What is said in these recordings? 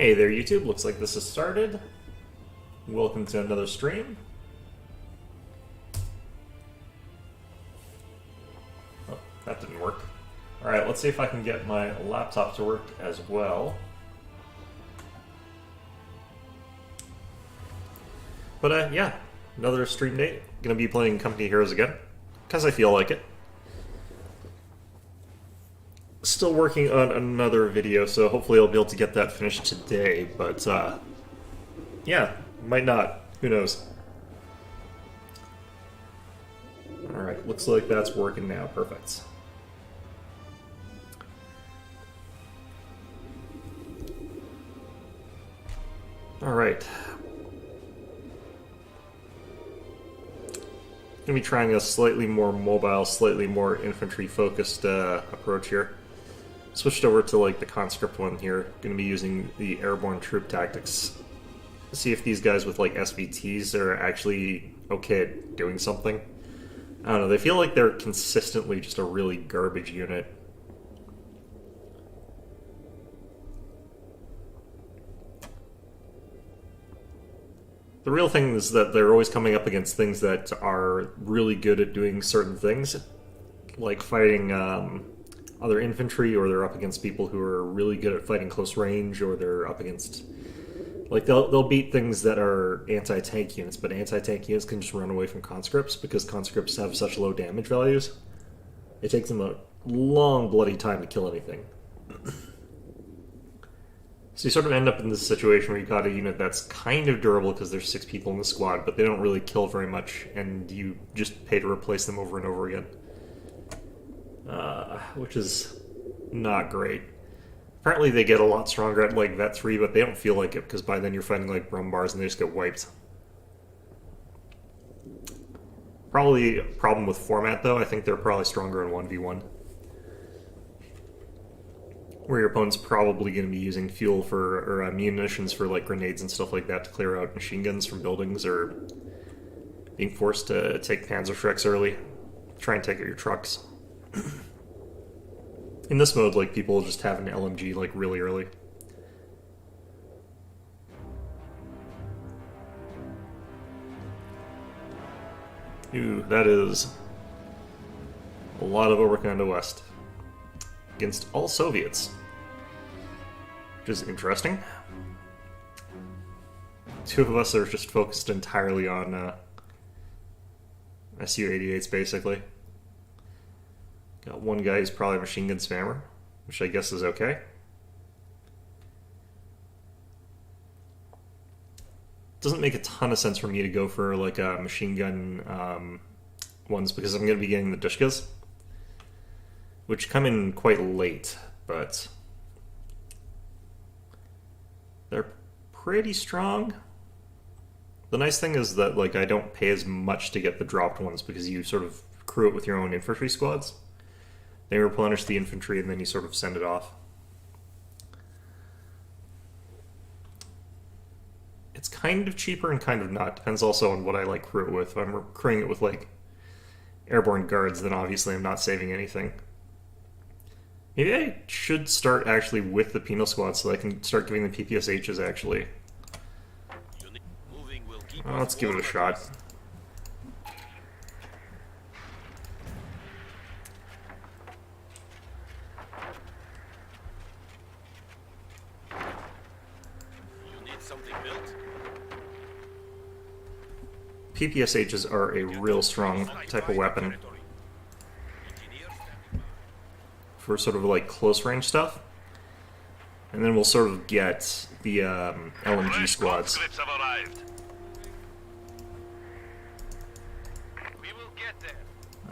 Hey there, YouTube. Looks like this has started. Welcome to another stream. Oh, that didn't work. Alright, let's see if I can get my laptop to work as well. But yeah, another stream date. Gonna be playing Company Heroes again, because I feel like it. Still working on another video, so hopefully I'll be able to get that finished today, but yeah, might not. Who knows? Alright, looks like that's working now. Perfect. Alright. Gonna be trying a slightly more mobile, slightly more infantry-focused approach here. Switched over to like the conscript one here. Gonna be using the airborne troop tactics. See if these guys with like SVTs are actually okay at doing something. I don't know, they feel like they're consistently just a really garbage unit. The real thing is that they're always coming up against things that are really good at doing certain things, like fighting other infantry, or they're up against people who are really good at fighting close range, or they're up against... Like, they'll beat things that are anti-tank units, but anti-tank units can just run away from conscripts, because conscripts have such low damage values. It takes them a long, bloody time to kill anything. So you sort of end up in this situation where you got a unit that's kind of durable because there's 6 people in the squad, but they don't really kill very much, and you just pay to replace them over and over again. Which is not great. Apparently they get a lot stronger at like Vet 3, but they don't feel like it, because by then you're fighting like Brumbars and they just get wiped. Probably a problem with format though. I think they're probably stronger in 1v1. Where your opponent's probably going to be using fuel for, or munitions for like grenades and stuff like that to clear out machine guns from buildings, or being forced to take Panzerschrecks early. Try and take out your trucks. In this mode, like, people just have an LMG, like, really early. Ooh, that is a lot of overcon to West. Against all Soviets. Which is interesting. 2 of us are just focused entirely on Su-88s, basically. Got one guy who's probably a machine gun spammer, which I guess is okay. Doesn't make a ton of sense for me to go for like a machine gun ones, because I'm going to be getting the Dushkas, which come in quite late, but they're pretty strong. The nice thing is that like I don't pay as much to get the dropped ones, because you sort of crew it with your own infantry squads. They replenish the infantry and then you sort of send it off. It's kind of cheaper and kind of not. Depends also on what I like crew it with. If I'm crewing it with like airborne guards, then obviously I'm not saving anything. Maybe I should start actually with the penal squad so I can start giving the PPSHs actually. Well, let's give it a shot. PPSHs are a real strong type of weapon for sort of like close range stuff, and then we'll sort of get the LMG squads.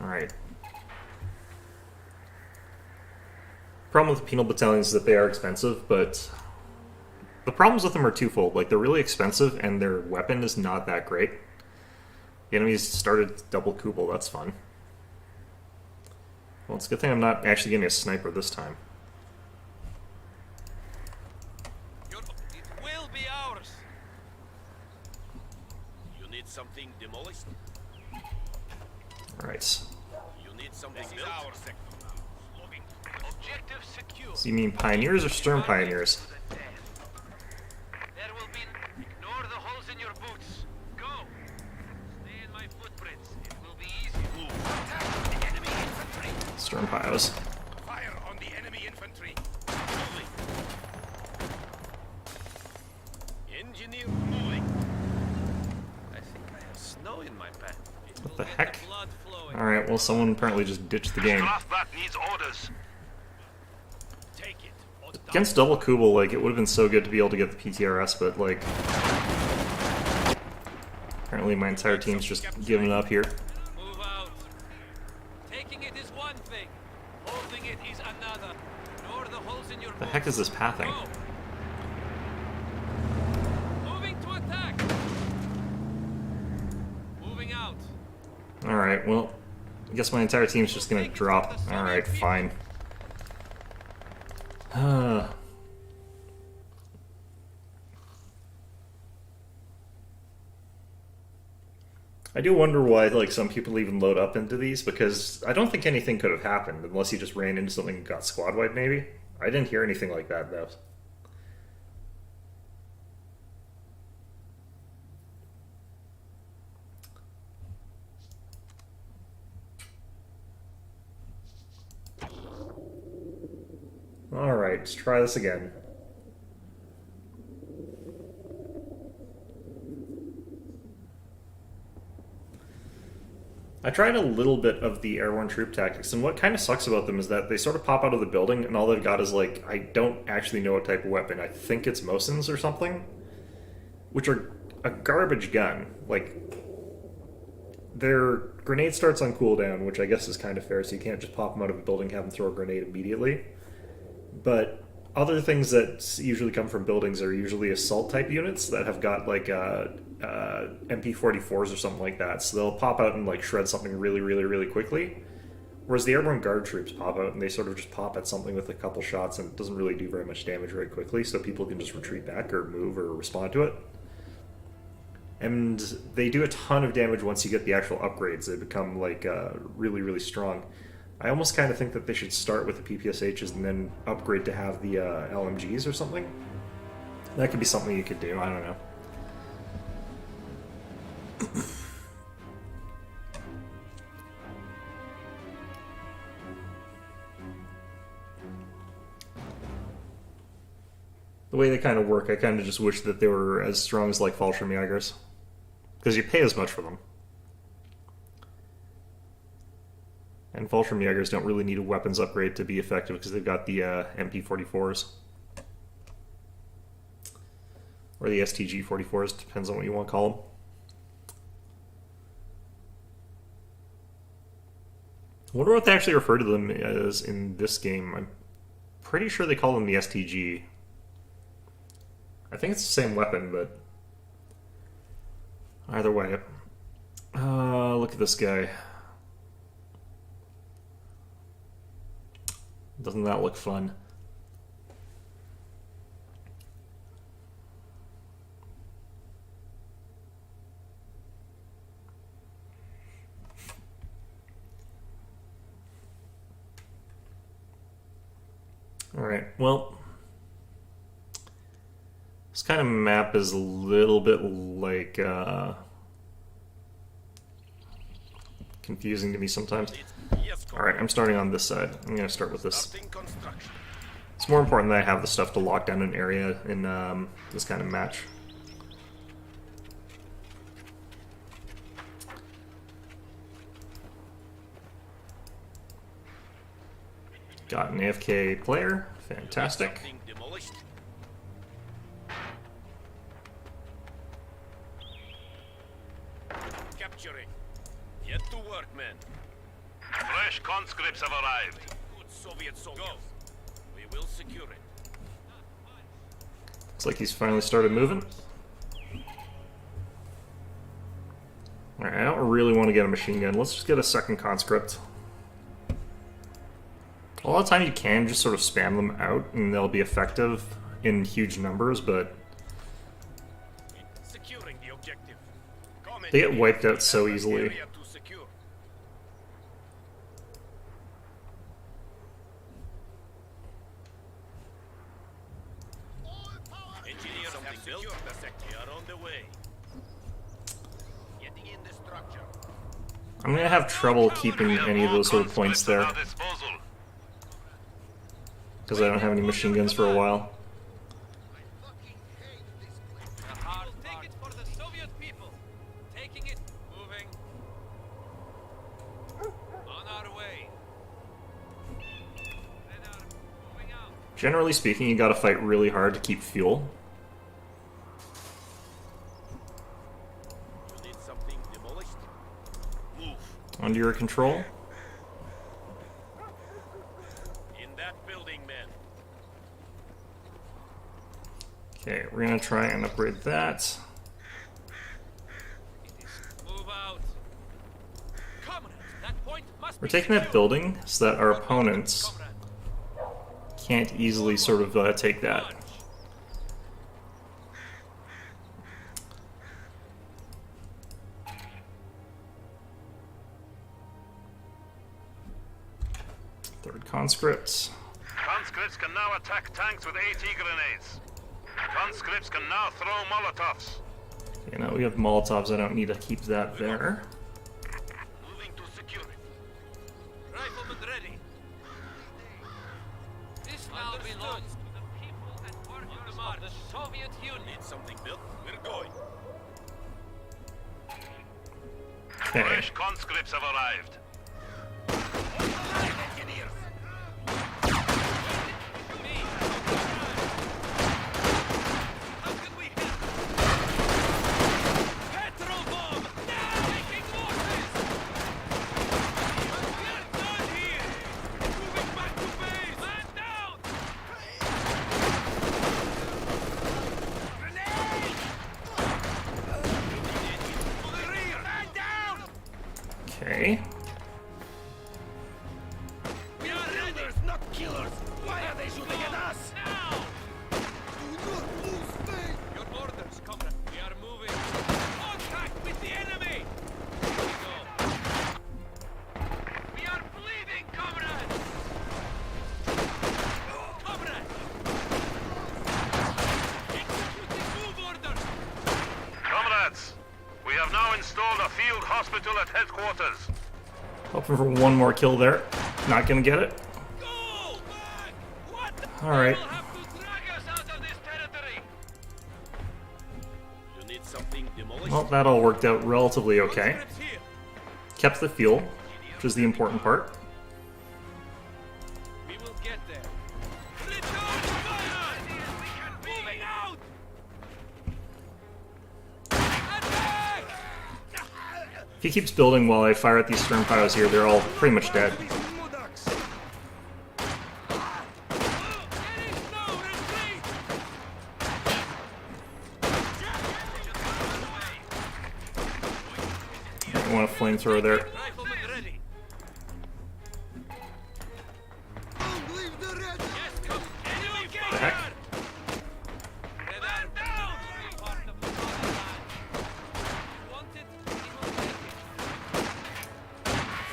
Alright. Problem with the penal battalions is that they are expensive, but the problems with them are twofold. Like, they're really expensive and their weapon is not that great. The enemies started double Kubel, that's fun. Well, it's a good thing I'm not actually getting a sniper this time. It will be ours. You need something demolished? Alright. You need something built? Our sector now. Objective secure. So you mean pioneers or storm pioneers? Storm Pios. Fire on the enemy infantry. Moving. Engineer moving. I think I have snow in my pants. What the heck? Alright, well, someone apparently just ditched the game. That needs orders. Take it. Against double Kubel, like, it would have been so good to be able to get the PTRS, but, like... apparently my entire team's just giving up here. Move out. Taking it is one thing. Holding it is another. Ignore the holes in your The heck is this pathing? Go. Moving to attack. Moving out. Alright, well, I guess my entire team's just gonna drop. Alright, fine. I do wonder why, like, some people even load up into these, because I don't think anything could have happened unless you just ran into something and got squad wiped, maybe? I didn't hear anything like that, though. Alright, let's try this again. I tried a little bit of the airborne troop tactics, and what kind of sucks about them is that they sort of pop out of the building, and all they've got is, like, I don't actually know what type of weapon. I think it's Mosins or something, which are a garbage gun. Like, their grenade starts on cooldown, which I guess is kind of fair, so you can't just pop them out of a building and have them throw a grenade immediately. But other things that usually come from buildings are usually assault-type units that have got, like, MP44s or something like that, so they'll pop out and like shred something really quickly. Whereas the airborne guard troops pop out and they sort of just pop at something with a couple shots and it doesn't really do very much damage very quickly, so people can just retreat back or move or respond to it. And they do a ton of damage once you get the actual upgrades. They become like really strong. I almost kind of think that they should start with the PPSHs and then upgrade to have the LMGs or something. That could be something you could do, I don't know. The way they kind of work, I kind of just wish that they were as strong as like Fallschirmjägers, because you pay as much for them. And Fallschirmjägers don't really need a weapons upgrade to be effective because they've got the MP44s. Or the STG-44s, depends on what you want to call them. I wonder what they actually refer to them as in this game. I'm pretty sure they call them the STG. I think it's the same weapon, but either way. Look at this guy. Doesn't that look fun? Alright, well, this kind of map is a little bit like confusing to me sometimes. Alright, I'm starting on this side. I'm going to start with this. It's more important that I have the stuff to lock down an area in this kind of match. Got an AFK player. Fantastic. Capturing. Get to work, men. Fresh conscripts have arrived. Good Soviet soldiers. Go. We will secure it. Looks like he's finally started moving. Alright, I don't really want to get a machine gun. Let's just get a second conscript. A lot of times you can just sort of spam them out and they'll be effective in huge numbers, but Securing the objective. they get wiped out so easily. Area to secure. Engineers have secured the sector. We are on the way. Getting in the structure. I'm gonna have trouble keeping any of those sort of points there. Conscripts at our disposal. because I don't have any machine guns for a while. The hard take it for the Soviet people. Taking it, moving. On our way. Then are moving out. Generally speaking, you gotta fight really hard to keep fuel. You need something demolished? Move. Under your control. In that building, men. Okay, we're gonna try and upgrade that. Move out. Comrade, that point must We're be taking that secured. building so that our opponents Comrade, can't easily sort of take that. march. Third conscript. Conscripts can now attack tanks with AT grenades. Conscripts can now throw Molotovs. Okay, now we have Molotovs. I don't need to keep that there. Moving to secure it. Riflemen ready. This now belongs to the people and workers of the Soviet Union. Need something built? We're going. Okay. Fresh conscripts have arrived. Engineers. Me. How can we help? Petrol bomb! Now! Taking losses! We are done here! Moving back to base! Man down! Grenade! To the rear! Man down! Okay. We are ready! Builders, not killers. Why are they shooting at us? Now! Your orders, comrade. We are moving. Contact with the enemy! Here we go. We are bleeding, comrade! Comrade! Executing move orders! Comrades, we have now installed a field hospital at headquarters. Hoping for one more kill there. Not gonna get it. Go! Back! What the All right. They will have to drag us out of this territory! You need something demolished? Well, that all worked out relatively okay. Conscripts here! Kept the fuel, which is the important part. We will get there. Return fire! Moving out! Attack! If he keeps building while I fire at these stern piles here, they're all pretty much dead. There is no retreat! I want a flamethrower there. Riflemen ready. Yes, come. Enemy The heck? fire! Man down! Part of the fatherland. Want it? We will take it.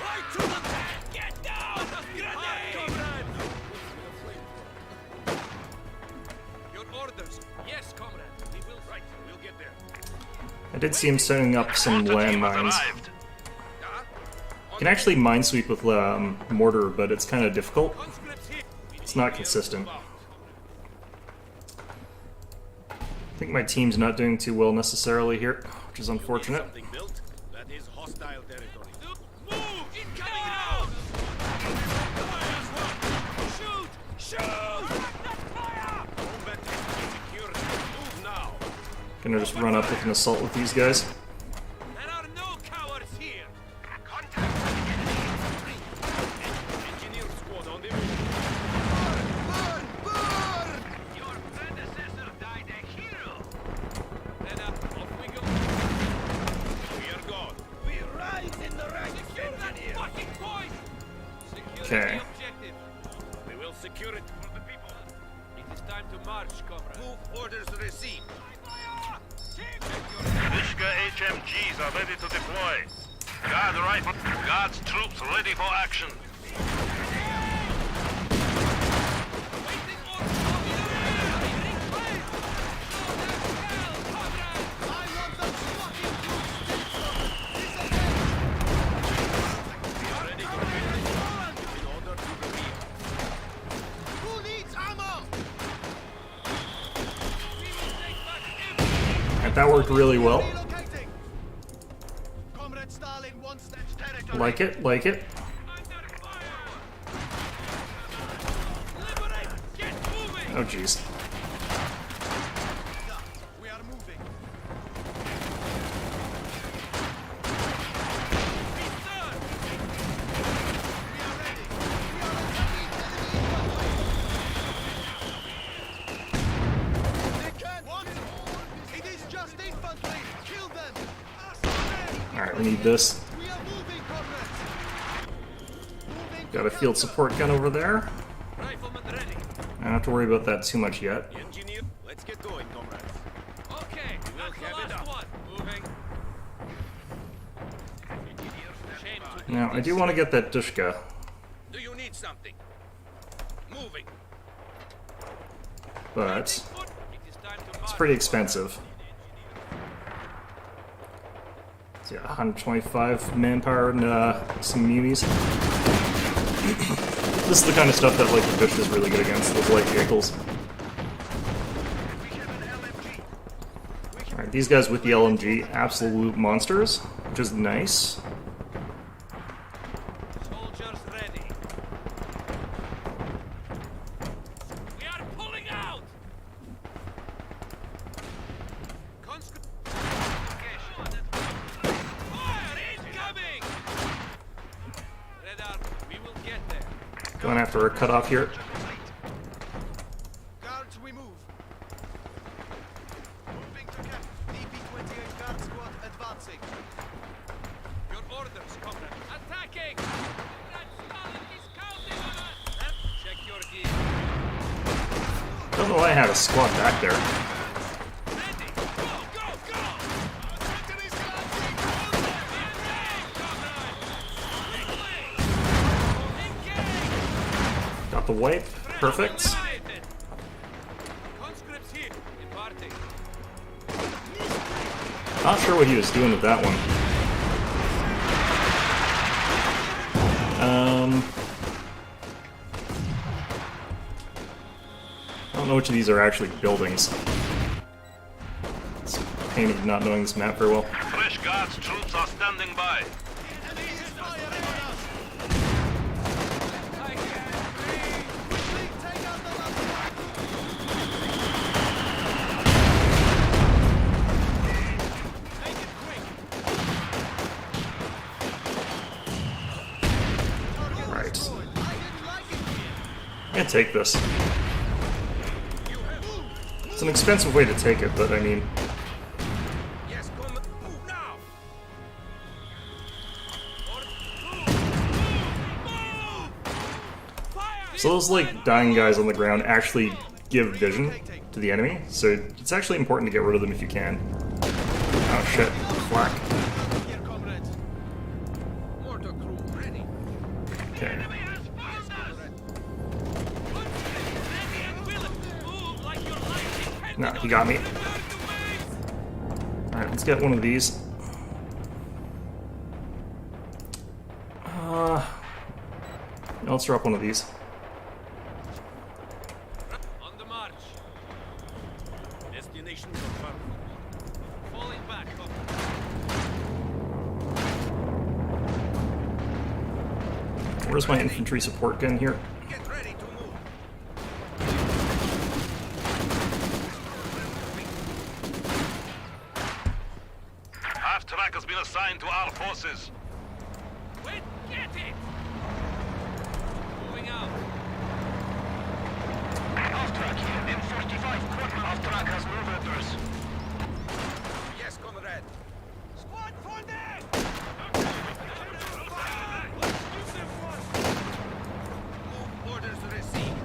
Right to the tank! Get down! Grenade! Comrade! Your orders. Yes, comrade. We will. Right, we'll get there. I did see him setting up some Mortar team has landmines. arrived. You can actually minesweep with mortar, but it's kind of difficult. Conscripts here. It's not consistent. I think my team's not doing too well necessarily here, which is unfortunate. Something built? That is hostile territory. Move! Incoming round! Shoot! Shoot! Fire! Combat is secure. Move now. Gonna just run up with an assault with these guys. There are no cowards here! Contact. Engineer squad on the move. Your predecessor died a hero! Then off we go. We are gone. We rise in the ranks, secure that fucking point! Secure Okay. the objective. We will secure it for the people. It is time to march, comrade. Move orders received. Fire! Take your Vishka HMGs are ready to deploy. Guard rifle. Guards troops ready for action. waiting orders from the rear! Take fire! Show them hell, comrade! I want the fucking We are ready to defend in order to the rear. Who needs Alright, that worked really well. Relocating. Comrade Stalin wants that territory. Like it, like it. Under fire! Liberate! Get moving! Oh jeez. We are moving. Return! We are ready. We are enemy. They can't. What? It is just infantry. Kill them. Alright, we need this. We are moving, comrades. Moving to Got a field counter. support gun over there. Rifleman ready. I don't have to worry about that too much yet. Engineer, let's get going, comrades. Okay, that's the have it last up. one. Moving. Shame to Now, I do want to get that Dushka. Do you need something? Moving. But foot. It is time to it's pretty expensive. It's got 125 manpower and some munis. This is the kind of stuff that like the Dushka is really good against, those light vehicles. Alright, these guys with the LMG, absolute monsters, which is nice. Soldiers ready. We are pulling out. Fire incoming. Red Army, we will get there. Going after a cutoff here. Guards, we move. Moving to camp. DP-28 guard squad advancing. Your orders, comrade. Attacking. That Stalin is counting on us. Check your gear. Don't know why I had a squad back there. Ready. Go, go, go. Got the wipe. Perfect. Conscripts here. Imparting. Not sure what he was doing with that one. I don't know which of these are actually buildings. It's a pain of not knowing this map very well. Fresh Guards troops are standing by. Enemy is firing on us. I can't breathe. Quickly take out the last. Make it quick. Target Right. destroyed. I didn't like it here. Can't take this. It's an expensive way to take it, but I mean, Yes, come. Move now. so those like dying guys on the ground actually give vision to the enemy, so it's actually important to get rid of them if you can. Oh shit, flak. Here, comrades. Mortar crew ready. Okay. No, he got me. Alright, let's get one of these. Let's drop one of these. On the march. Destination confirmed. Falling back. Where's my infantry support gun here? Get ready to move. Half-track has been assigned to our forces. Wait, get it! Moving out. Half-track here in 45 quarter. Half-track has moved orders. Yes, comrade. Squad for them! Move orders received.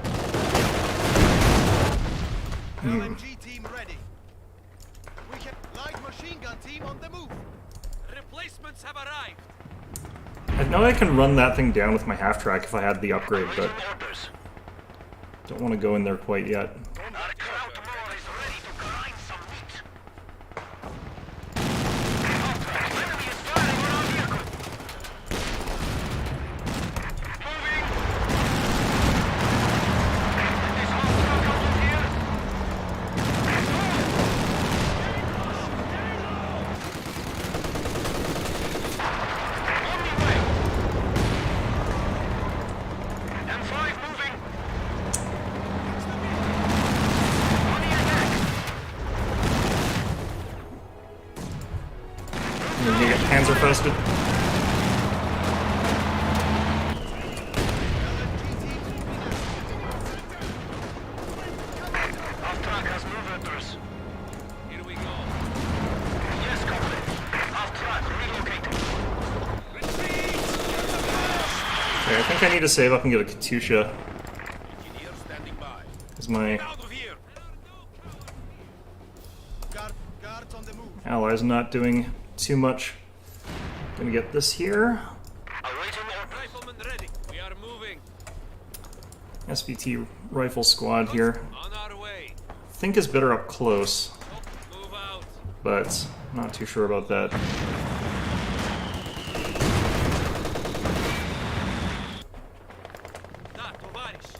LMG team ready. We have light machine gun team on the move. Replacements have arrived. I know I can run that thing down with my half-track if I had the upgrade, but Orders. don't want to go in there quite yet. Our crowd tomorrow is ready to grind some meat. Half-track, enemy is firing on our vehicle. Moving. Is half-track out of here? Panzerfausted. Our track has no vendors. Here we go. Yes, Captain. Our track relocated. Retreat! Okay, I think I need to save up and get a Katusha. Engineer standing by. Because my Out of here. Guards on the move. ally's not doing too much. Gonna get this here. Awaiting orders. Riflemen ready. We are moving. SVT rifle squad here. On our way. Think is better up close, Move out. but not too sure about that. Da, tovarish.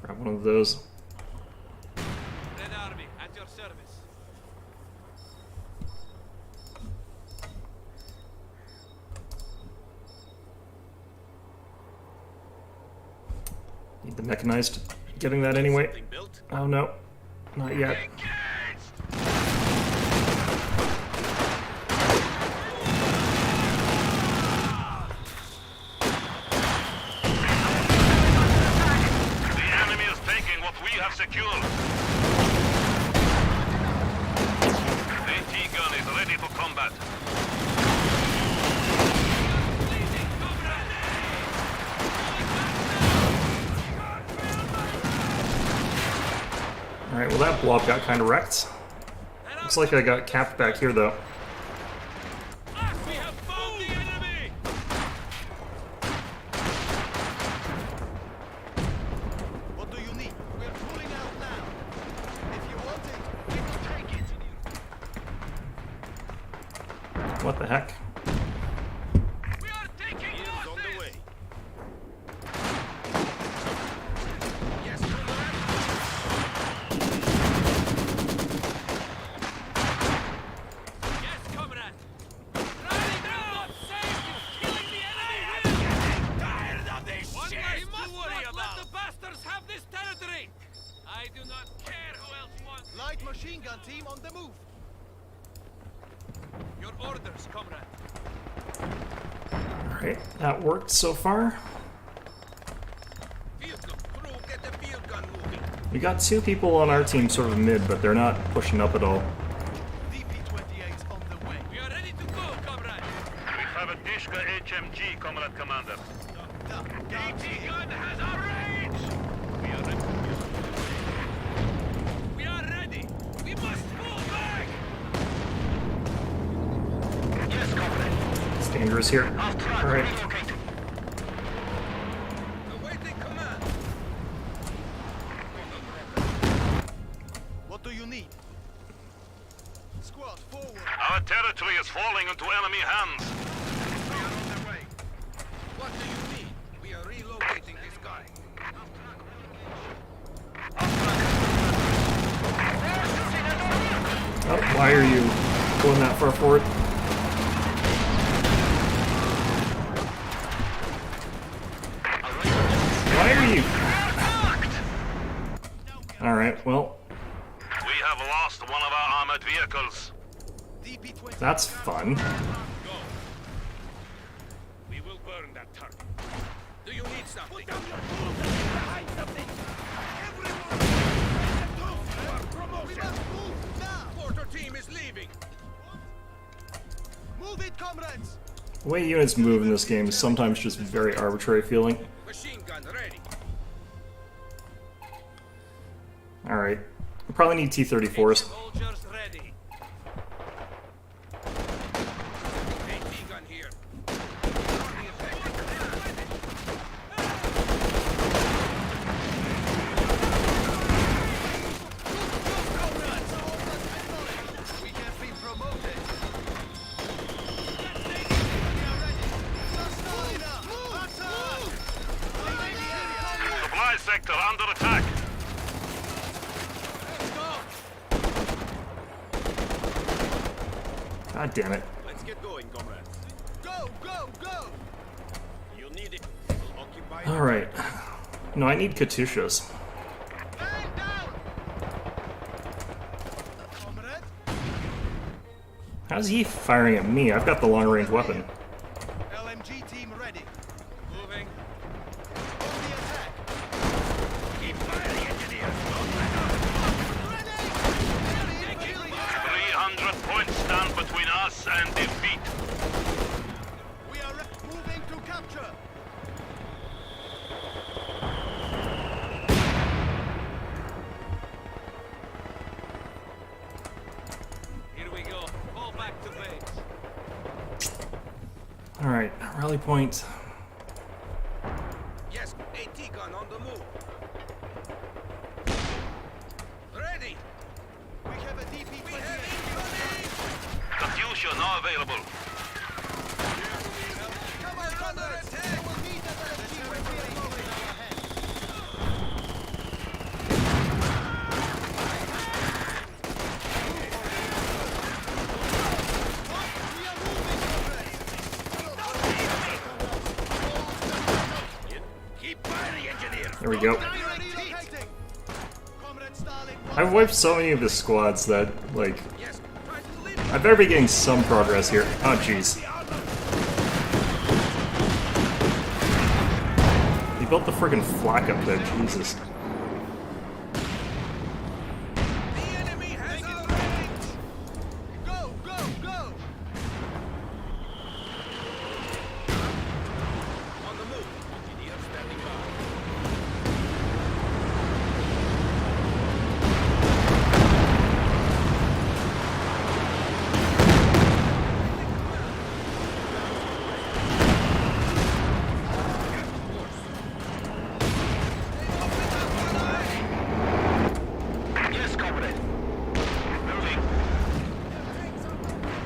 Grab one of those. Red Army, at your service. Need the mechanized. Getting that anyway. Something built. Oh no, not yet. The enemy is taking what we have secured. AT gun is ready for combat. Alright, well that blob got kind of wrecked. Looks like I got capped back here though. Ah, we have found the enemy! What do you need? We're pulling out now. If you want it, we will take it. What the heck? We are taking He is on the losses! way. Yes, comrade. Yes, comrade! Rally down! Save you! Killing the enemy! We're getting tired of this shit! We must not let the bastards have this territory! I do not care who else wants it. Light machine gun team on the move. Your orders, comrade. Alright, that worked so far. Field gun. Crew, get the field gun moving. We got two people on our team sort of mid, but they're not pushing up at all. DP-28's on the way. We are ready to go, comrade. We have a Dishka HMG, Comrade Commander. AT gun has our range! We are ready! We must fall back! Yes, Comrade. It's dangerous here. Our track Alright. relocated. Awaiting command. What do you need? Squad, forward. Our territory is falling into enemy hands. We are on the way. What do you need? We are relocating this guy. Oh, why are you going that far forward? Why are you? Alright, well, We have lost one of our armored vehicles. DP-28. that's fun. Go. We will burn that target. Do you need something? We must move now. Quarter team is leaving. Move it, comrades. The way units move in this game is sometimes just very arbitrary feeling. Machine gun ready. Alright, we probably need T-34s. Soldiers ready. AT gun here. We have been promoted. Supply sector under attack. God damn it. Let's get going, comrades. Go, go, go! You need it. We'll occupy it. Alright. No, I need Katyushas. Man down! How's he firing at me? I've got the long-range weapon. LMG team ready. Moving. On the attack. Keep firing, engineers. Don't let up. 300 points stand between us and defeat. We are moving to capture. Here we go. Fall back to base. Alright, rally point. Yes, AT gun on the move. Ready. We have a DP-28. We have incoming. Katyusha now available. Come on, Under comrades. attack. We'll meet at LMG-28 in our hands. We are moving, comrades. Keep firing, engineers. There we go. Relocating. Comrade Stalin. I've wiped so many of his squads that, like, Yes, try to lead. I better be getting some progress here. Oh, jeez. He built the friggin' flak up there, Jesus. The enemy has a range. Go, go, go. On the move. Engineers standing by. Yes, comrade. Moving.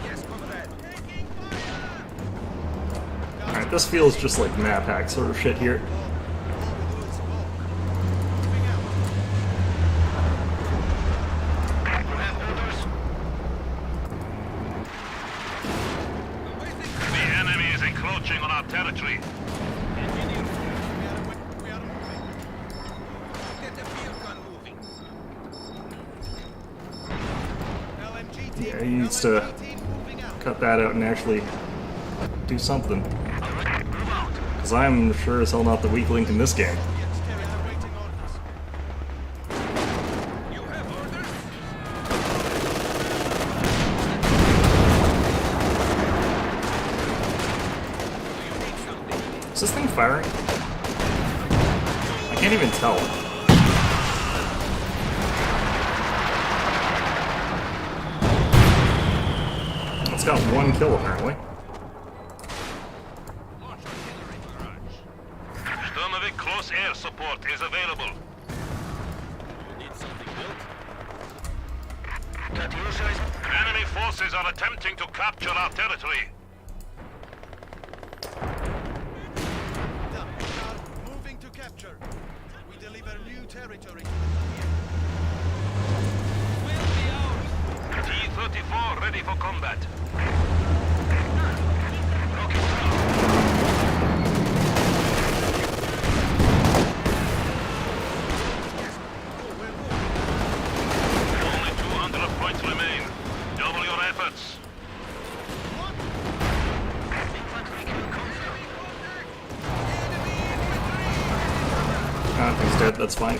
Yes, comrade. Taking fire. Alright, this feels just like map hack sort of shit here. The enemy is encroaching on our territory. Get the field gun moving. LMG team. Yeah, he needs to LMG team moving out. cut that out and actually do something. Because I'm sure as hell not the weak link in this game. Yes, carry out waiting orders. You have orders? Do you need something? Is this thing firing? I can't even tell. It's got one kill apparently. Launch artillery barrage. Sturmovik close air support is available. You need something built? Enemy forces are attempting to capture our territory. Done. Now, moving to capture. We deliver new territory. We'll be out. T-34 ready for combat. Only 200 points remain. Double your efforts. He's dead, that's fine.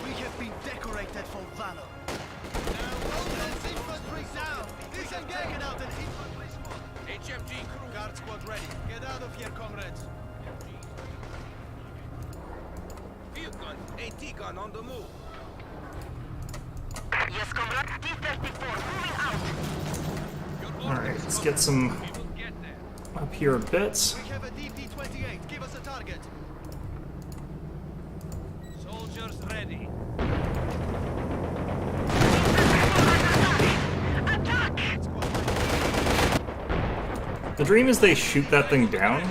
We have been decorated for valor. Now, Roland's infantry down. We have taken out an infantry squad. HMG crew. Guard squad ready. Get out of here, comrades. Field gun. AT gun on the move. Yes, comrade. T-34 moving out. Your Alright, orders, let's comrade. get some We will get there. up here a bit. We have a DP-28. Give us a target. Soldiers ready. The dream is they shoot that thing down,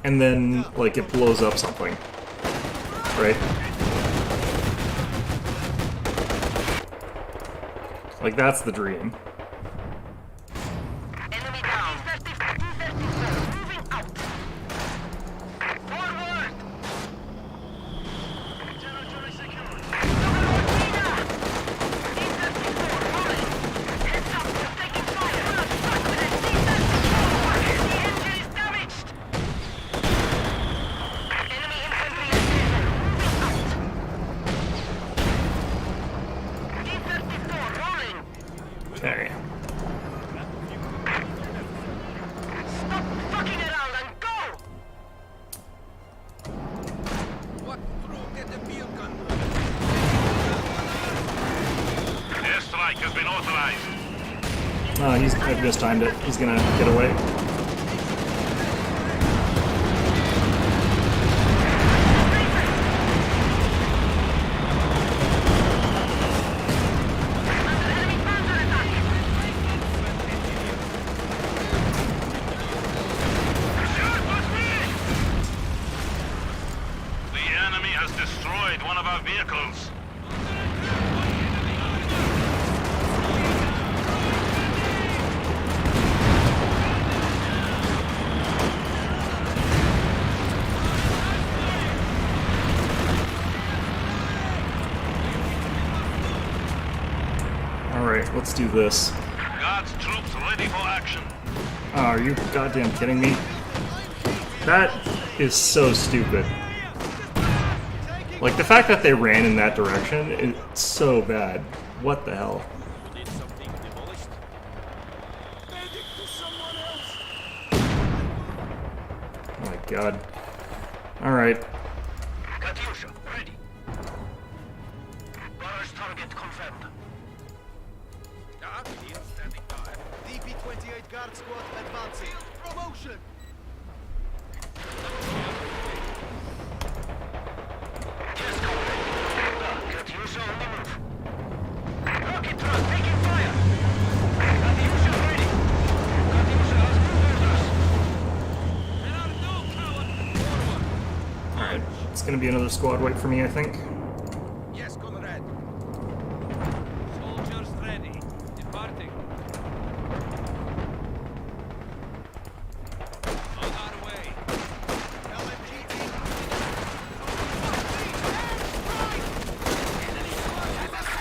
and then, like, it blows up something. Right? Like, that's the dream. Enemy down. D-34 moving out. Forward. Territory secured. D-34 rolling. Heads up, we're taking fire. We're stuck with a D-34. The engine is damaged. Enemy infantry is moving out. D-34 rolling. Okay. Stop fucking around and go! What through? Get the field gun. Airstrike has been authorized. Oh, I've mistimed it. He's gonna get away. Under enemy panzer attack! The enemy has destroyed one of our vehicles. Alright, let's do this. Guards troops ready for action. Oh, are you goddamn kidding me? That is so stupid. Like, the fact that they ran in that direction is so bad. What the hell? Need something demolished? Oh my god. Alright. Katyusha, ready. Barrage target confirmed. Here, standing by. DP-28 Guard Squad advancing. Promotion! Yes, comrade. Katyusha on the move. Rocket truck taking fire! Katyusha ready. Katyusha has moved orders. Alright. It's gonna be another squad wipe for me, I think. Yes, comrade. Soldiers ready. Departing. On our way. LMG team.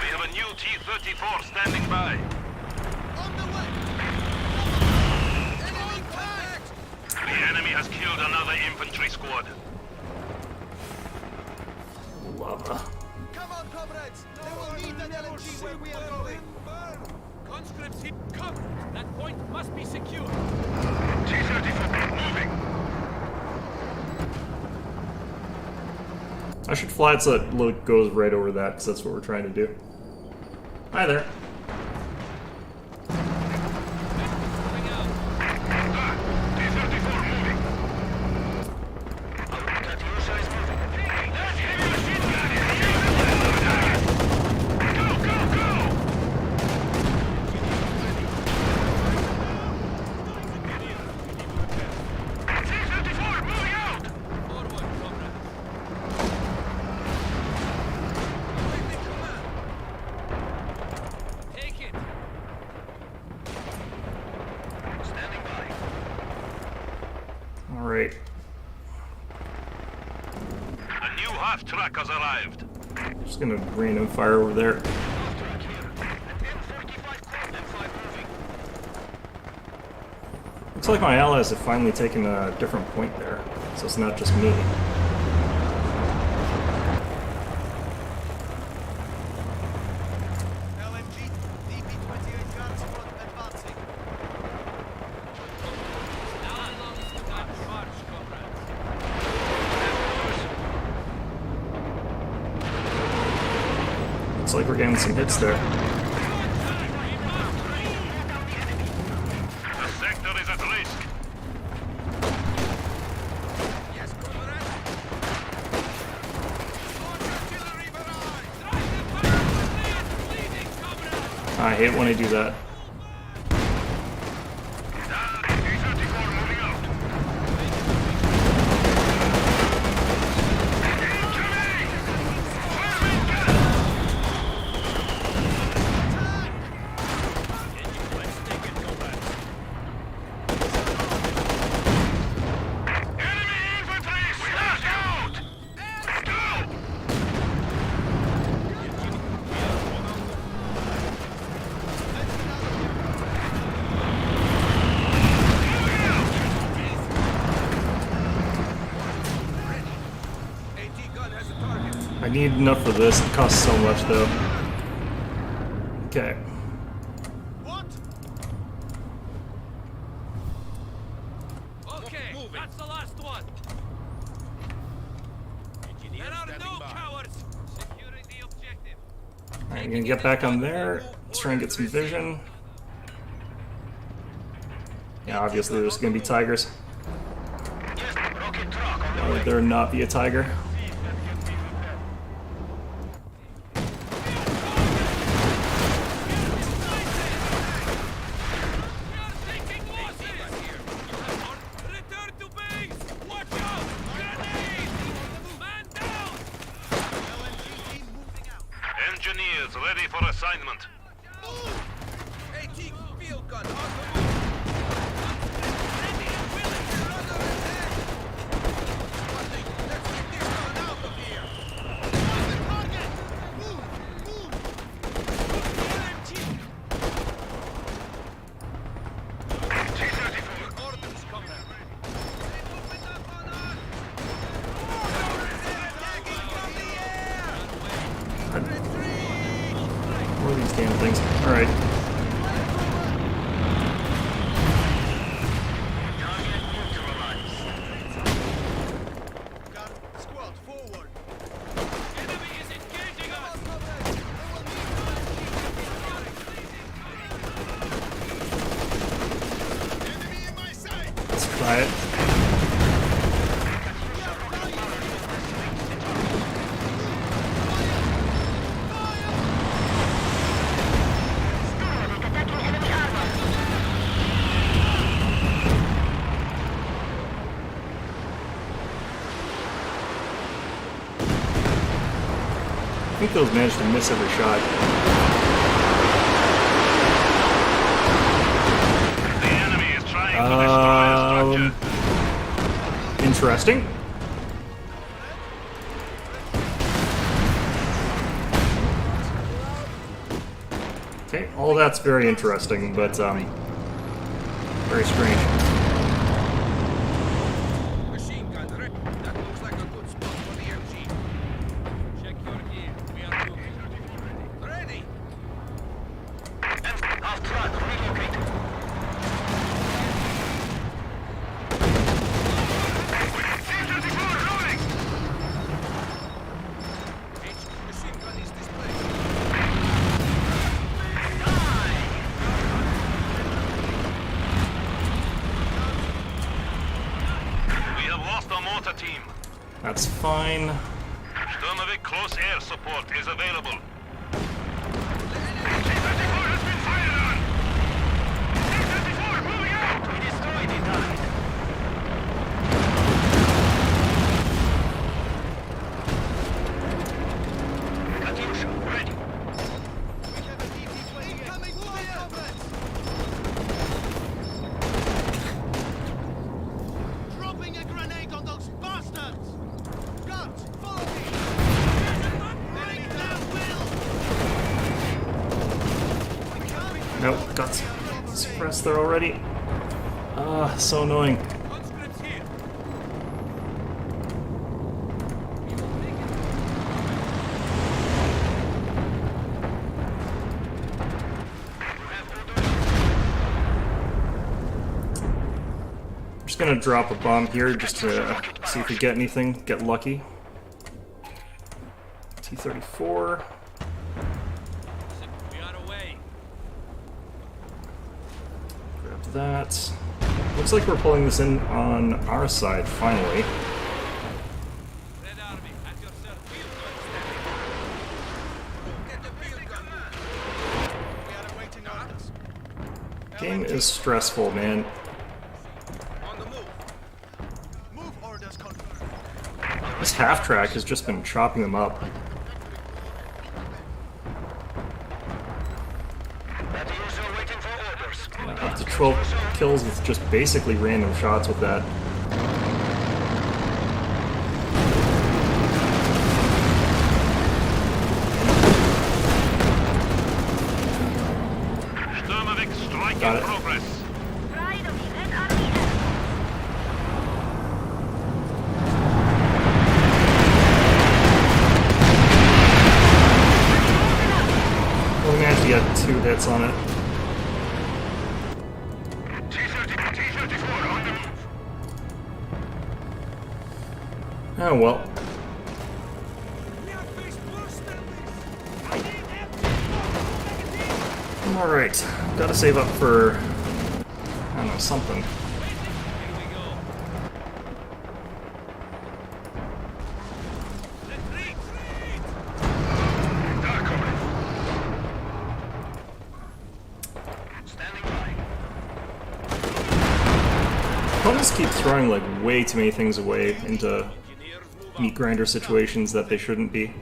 We have a new T-34 standing by. On the way! Enemy contact! The enemy has killed another infantry squad. Lava. Come on, comrades! They will need an LMG where we are going! Conscripts hit cover. That point must be secure. T-34 moving. I should fly it so it goes right over that, because that's what we're trying to do. Hi there. Coming out. T-34 moving. Katyusha is moving. Go, go, go! T-34 moving out! Forward, comrades. Take it. Standing by. Alright. A new half-track has arrived. Just gonna random fire over there. Half-track here. An M45 Quad M5 moving. Looks like my allies have finally taken a different point there, so it's not just me. LMG DP-28 Guard Squad advancing. Now belongs to that march, comrades. Looks like we're getting some hits there. The sector is at risk. Yes, comrade. Artillery barrage. Drive the fire with bleeding, comrades. I hate when I do that. T-34 moving out. Incoming! I need enough for this. It costs so much, though. Okay. What? Okay, Moving. that's the last one. Engineer There are standing no by. cowards. Securing the objective. Alright, I'm gonna get back on there. Let's try and get some vision. Yeah, obviously there's gonna be tigers. Why would there not be a tiger? We are taking losses. Return to base. Watch out. Grenade. Man down. LMG team moving out. Engineers ready for assignment. AT field gun on the move. Ready and willing. Runner ahead. Buddy, let's get this gun out of here. Where's the target? Move! Move! Orders, comrade. What are these damn things? Alright. Gun, squad, forward. Enemy is engaging us. Let's try it. Attacking enemy armor. I think those managed to miss every shot. The enemy is trying to destroy a structure. Interesting. Okay, all that's very interesting, but very strange. Machine gun ready. That looks like a good spot for the MG. Check your gear. We are moving. Ready. Off track, relocated. C-34 rolling! Machine gun is displayed. We have lost our mortar team. That's fine. Sturmovik close air support is available. C-34 has been fired on! C-34 moving out! We destroyed it, Katyusha, ready. We have a DT-28. Incoming fire, comrades! Dropping a grenade on those bastards! Guns, follow me! Medic down, Will! Nope, got suppressed there already. Ah, so annoying. Conscripts here. I'm just gonna drop a bomb here just to see if we get anything, get lucky. T-34. We are away. Grab that. Looks like we're pulling this in on our side, finally. Red Army, at your service. Get the field gun moving. We are awaiting orders. Game is stressful, man. On the move. Move orders confirmed. This half-track has just been chopping them up. Katyusha waiting for orders. Up to 12 kills with just basically random shots with that. Sturmovik strike Got in it. progress. Pride of the Red Army has hits on it. T-34 on the move. Oh well. Alright, gotta save up for, I don't know, something. Here we go. Retreat! Standing by. Opponents keep throwing like way too many things away into meat grinder situations that they shouldn't be.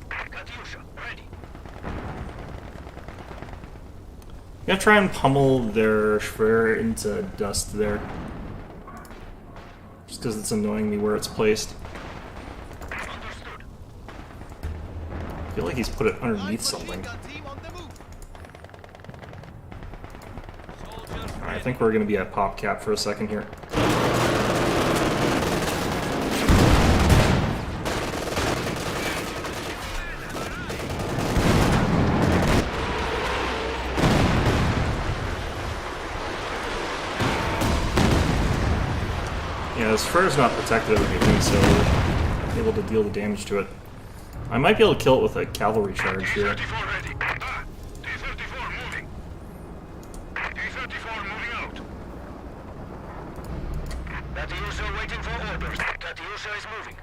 Katyusha, ready. You gotta try and pummel their Schwer into dust there. Just because it's annoying me where it's placed. Understood. I feel like he's put it underneath something. Gun team on the move. Soldiers I think we're gonna be at PopCap for a second here. Yeah, this Schwer's not protected or anything, so we're able to deal the damage to it. I might be able to kill it with a cavalry charge here. T-34 ready. T-34 moving. T-34 moving out. Katyusha waiting for orders. Katyusha is moving.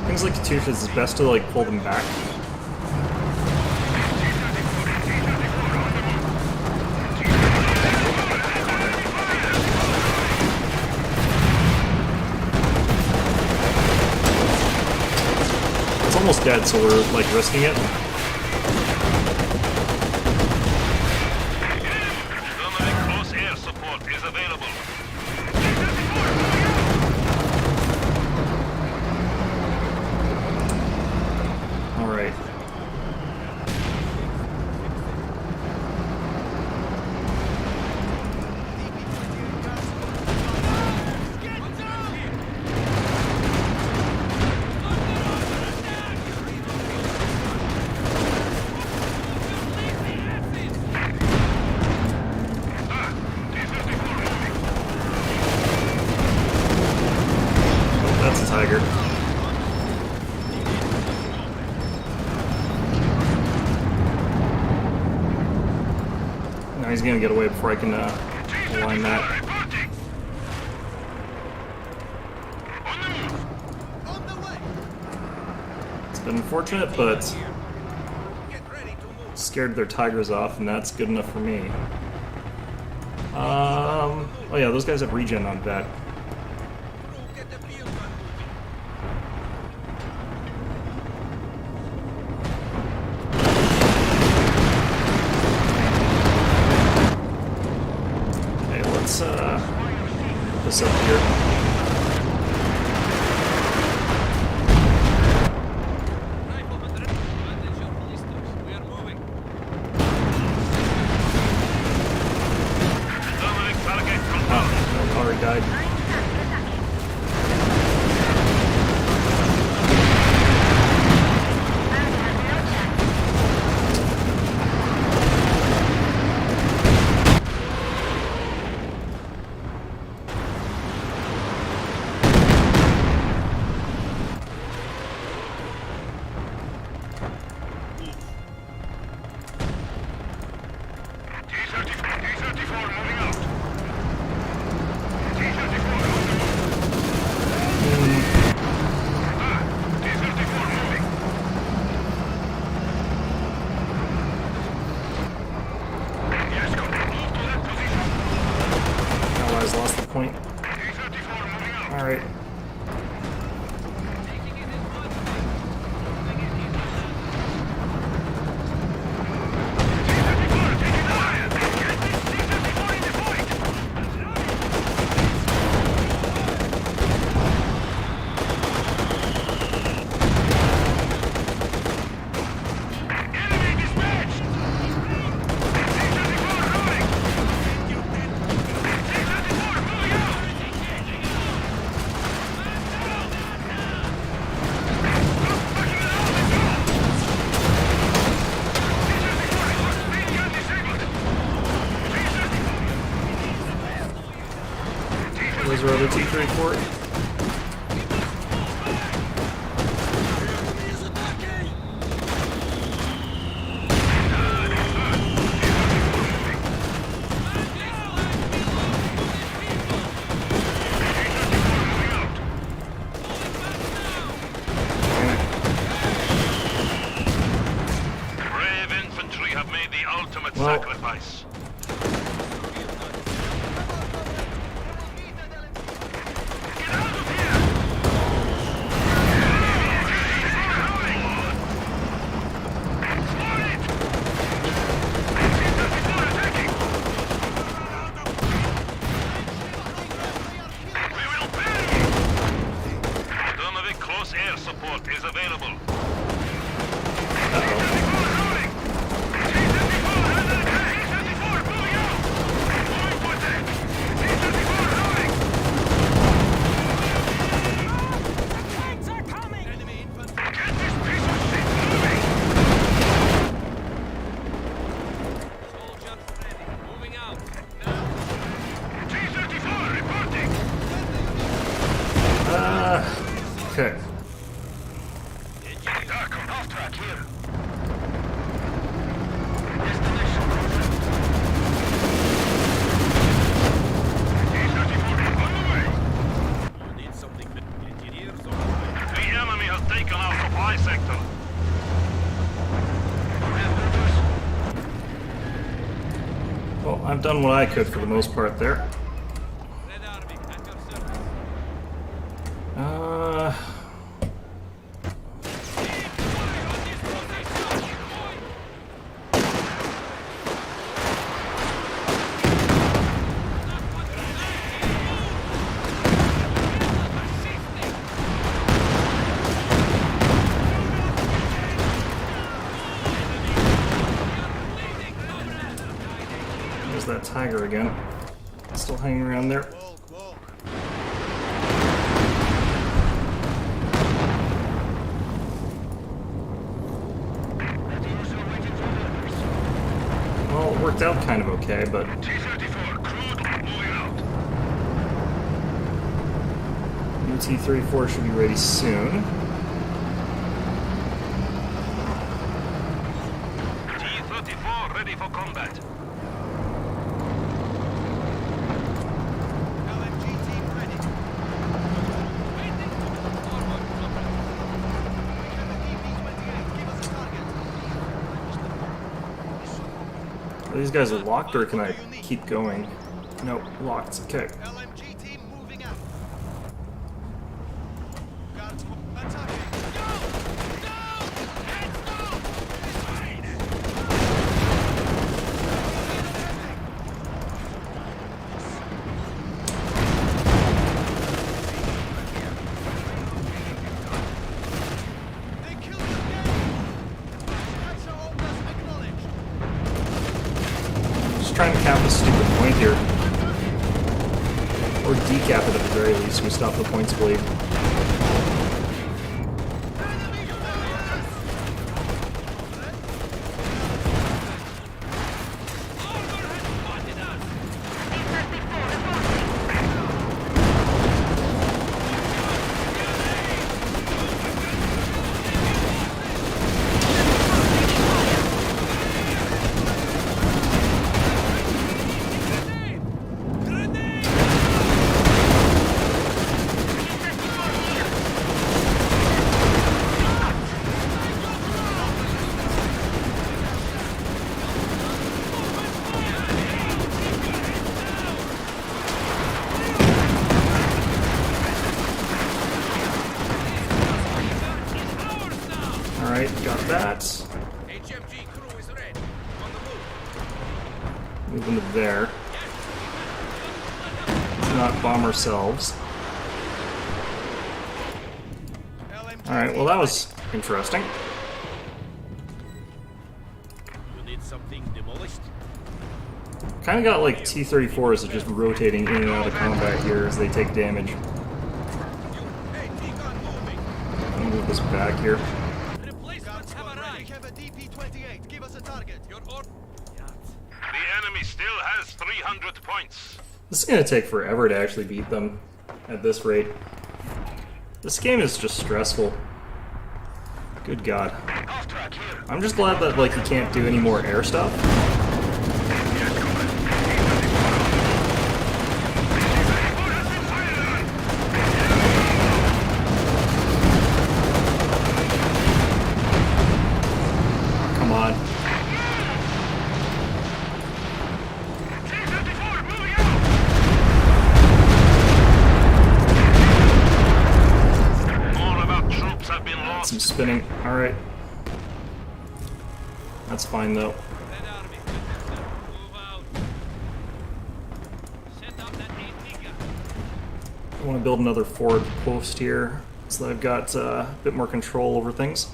Things like Katyusha, it's best to like pull them back. It's almost dead, so we're like risking it. Dominic close air support is available. Alright. Oh, that's a tiger. Now he's gonna get away before I can align that. Reporting. On the move. On the way. It's been unfortunate, but Get ready to move. scared their tigers off, and that's good enough for me. Oh yeah, those guys have regen on that. Crew, get the field gun moving. Okay, let's put this up here. Riflemen, advantage your ballistas. We are moving. Dominic target confirmed. Oh, no, already died. T-34 moving out. T-34 There's our other T-34. Brave infantry have made the ultimate Well, sacrifice. Donovic close air support is available. Tanks are coming! Enemy infantry. Get this piece of shit moving! Soldiers ready. Moving out. T-34 reporting! Okay. Dark on off track here. Destination cruiser. T-34 on the way. You need something engineers or The enemy has taken our supply sector. Well, I've done what I could for the most part there. Red Army at your service. Fire on this position! There's that tiger again. Still hanging around there. Walk, walk. Well, it worked out kind of okay, but T-34 crude moving out. new T-34 should be ready soon. T-34 ready for combat. LMG team ready. Waiting. Forward, comrade. We have a DP-28. Give us a target. Are these guys locked, or can I keep going? Nope, locked. Okay. LMG team moving out. Guards attacking. Go! Go! Heads down! They killed the game. Extra orders acknowledged. Just trying to cap a stupid point here. Or decap it at the very least. We stop the points bleed. Armor has spotted us! T-34 reporting. Grenade! Ours now! Alright, got that. HMG crew is ready. On the move. Moving to there. Let's not bomb ourselves. LMG Alright, well that was interesting. You need something demolished? Kinda got like T-34s are just rotating in and out of combat here as they take damage. You AT gun moving. I'll move this back here. Replacements Guards have squad ready. arrived! Have a DP-28. Give us a target. Your order. The enemy still has 300 points. This is going to take forever to actually beat them at this rate. This game is just stressful. Good God. Off track here. I'm just glad that, like, you can't do any more air stuff. Come on. T-54 moving out! All of our troops have been lost. Some spinning. Alright. That's fine, though. Red Army, move out. Set up that AT gun. I want to build another forward post here so that I've got a bit more control over things.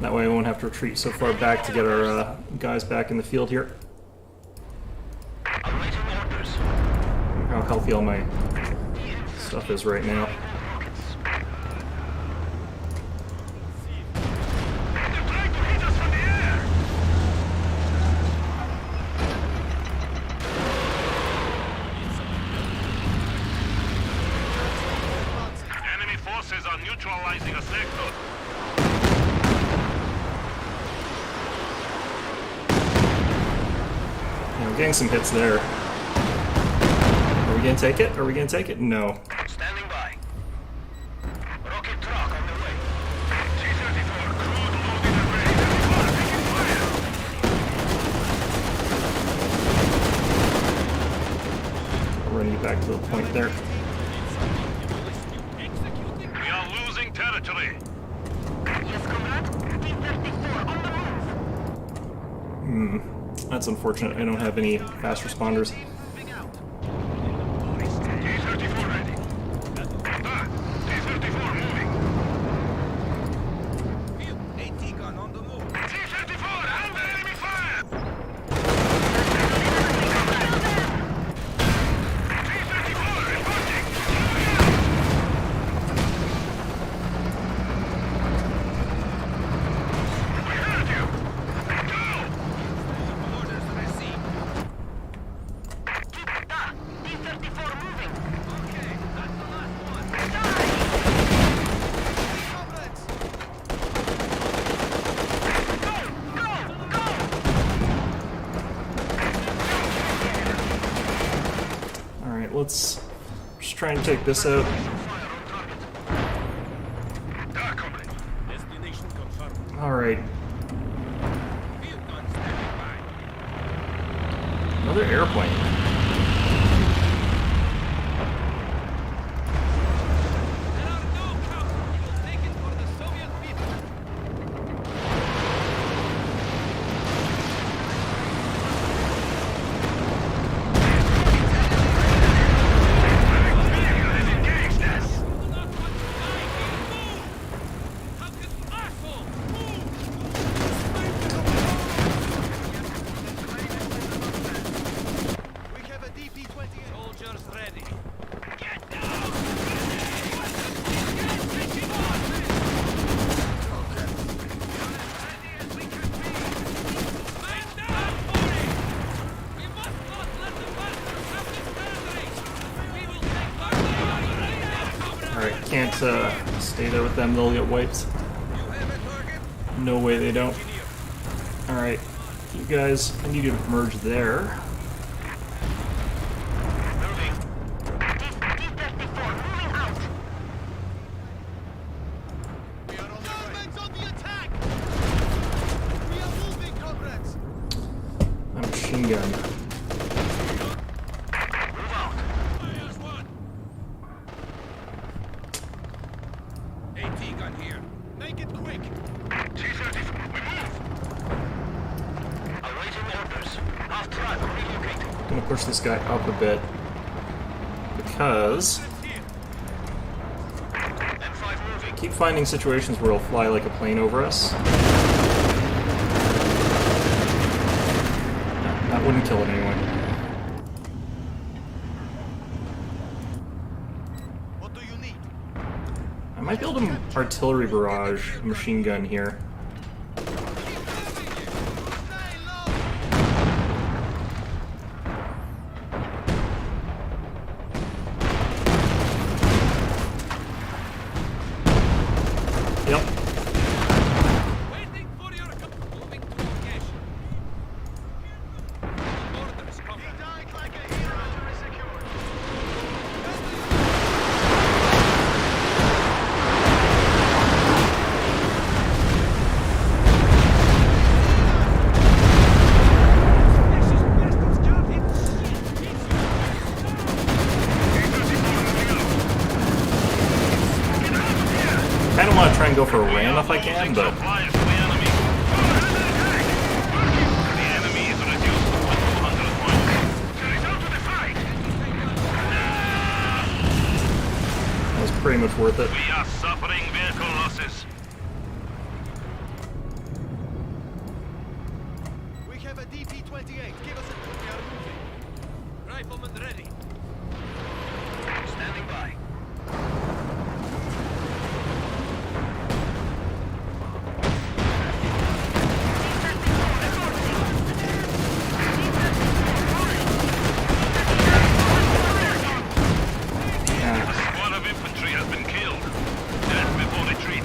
That way I won't have to retreat so far back to get our guys back in the field here. Awaiting orders. Look how healthy all my stuff is right now. They're trying to hit us from the air! Enemy forces are neutralizing a sector. Yeah, we're getting some hits there. Are we gonna take it? Are we gonna take it? No. Standing by. Rocket truck on the way. T-34 crude loaded and ready. Taking fire! I'll run you back to the point there. We are losing territory. Yes, comrade. T-34 on the move. That's unfortunate. I don't have any fast responders. T-34 ready. T-34 moving. AT gun on the move. T-34 under enemy fire! T-34 reporting. We heard you. Go! Orders received. Keep that. T-34 moving. Okay, that's the last one. Comrades! Alright, let's just try and take this out. Dark comrade. Destination confirmed. Alright, Field gun standing by. another airplane. There are no counter. You will take it for the Soviet people. Engage this. Do not want to die here. Move! How can asshole move? We have a DP-28. Soldiers ready. Get Alright, can't stay there with them, they'll get wiped. You have a target? No way they don't. Alright, you guys, I need you to merge there. T-34 moving out. We are on the Germans on the attack! We are moving, comrades! A machine gun. Move out. There's one. AT gun here. Make it quick! T-34, we move. Awaiting orders. Off track, relocating. I'm gonna push this guy up a bit. Because M5 moving. I keep finding situations where he'll fly like a plane over us. That wouldn't kill it anyway. What do you need? I might build an artillery barrage machine gun here. Keep moving! Yep. Waiting for your moving to location. Orders, comrade. Died like a hero. Secured. Precious bastards got him. Kind of want to try and go for a ram if I can, but Supplies to the enemy. The enemy is reduced to 200 points. The result of the fight. that was pretty much worth it. We are suffering vehicle losses. We have a DP-28. Give us a... We are moving. Rifleman ready. Standing by. Ah, Squad of infantry has been killed. Death before retreat.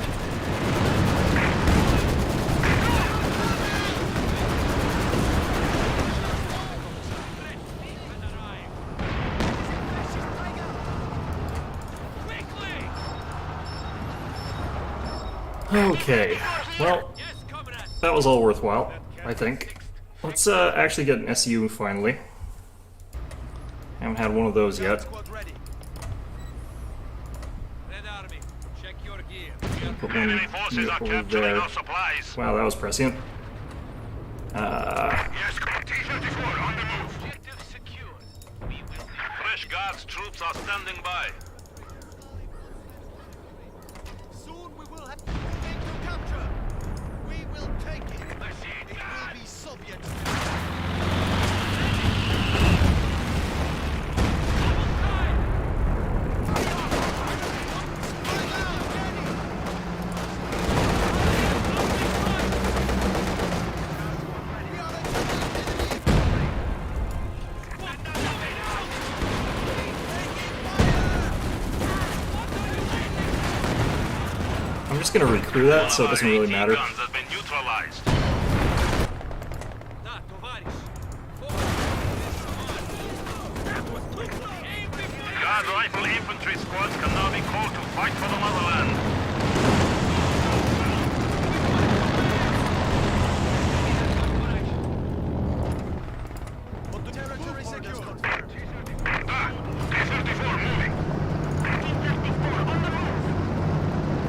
okay. Well, Yes, comrade. that was all worthwhile, I think. Let's actually get an SU finally. Haven't had one of those yet. Squad ready. Red Army, check your gear. Put one Enemy forces are over capturing there. our supplies. Wow, that was prescient. Yes, T-34 on the move. Objective secured. We will Fresh guards troops are standing by. Soon we will have moving to capture. We will take it. It will be Soviet. I'm just gonna recrew that, so it doesn't really matter. Guns have been neutralized. not товарищ. Guard rifle infantry squads can now be called to fight for the motherland. Territory secured. Ah, T-34 moving. T-34 on the move.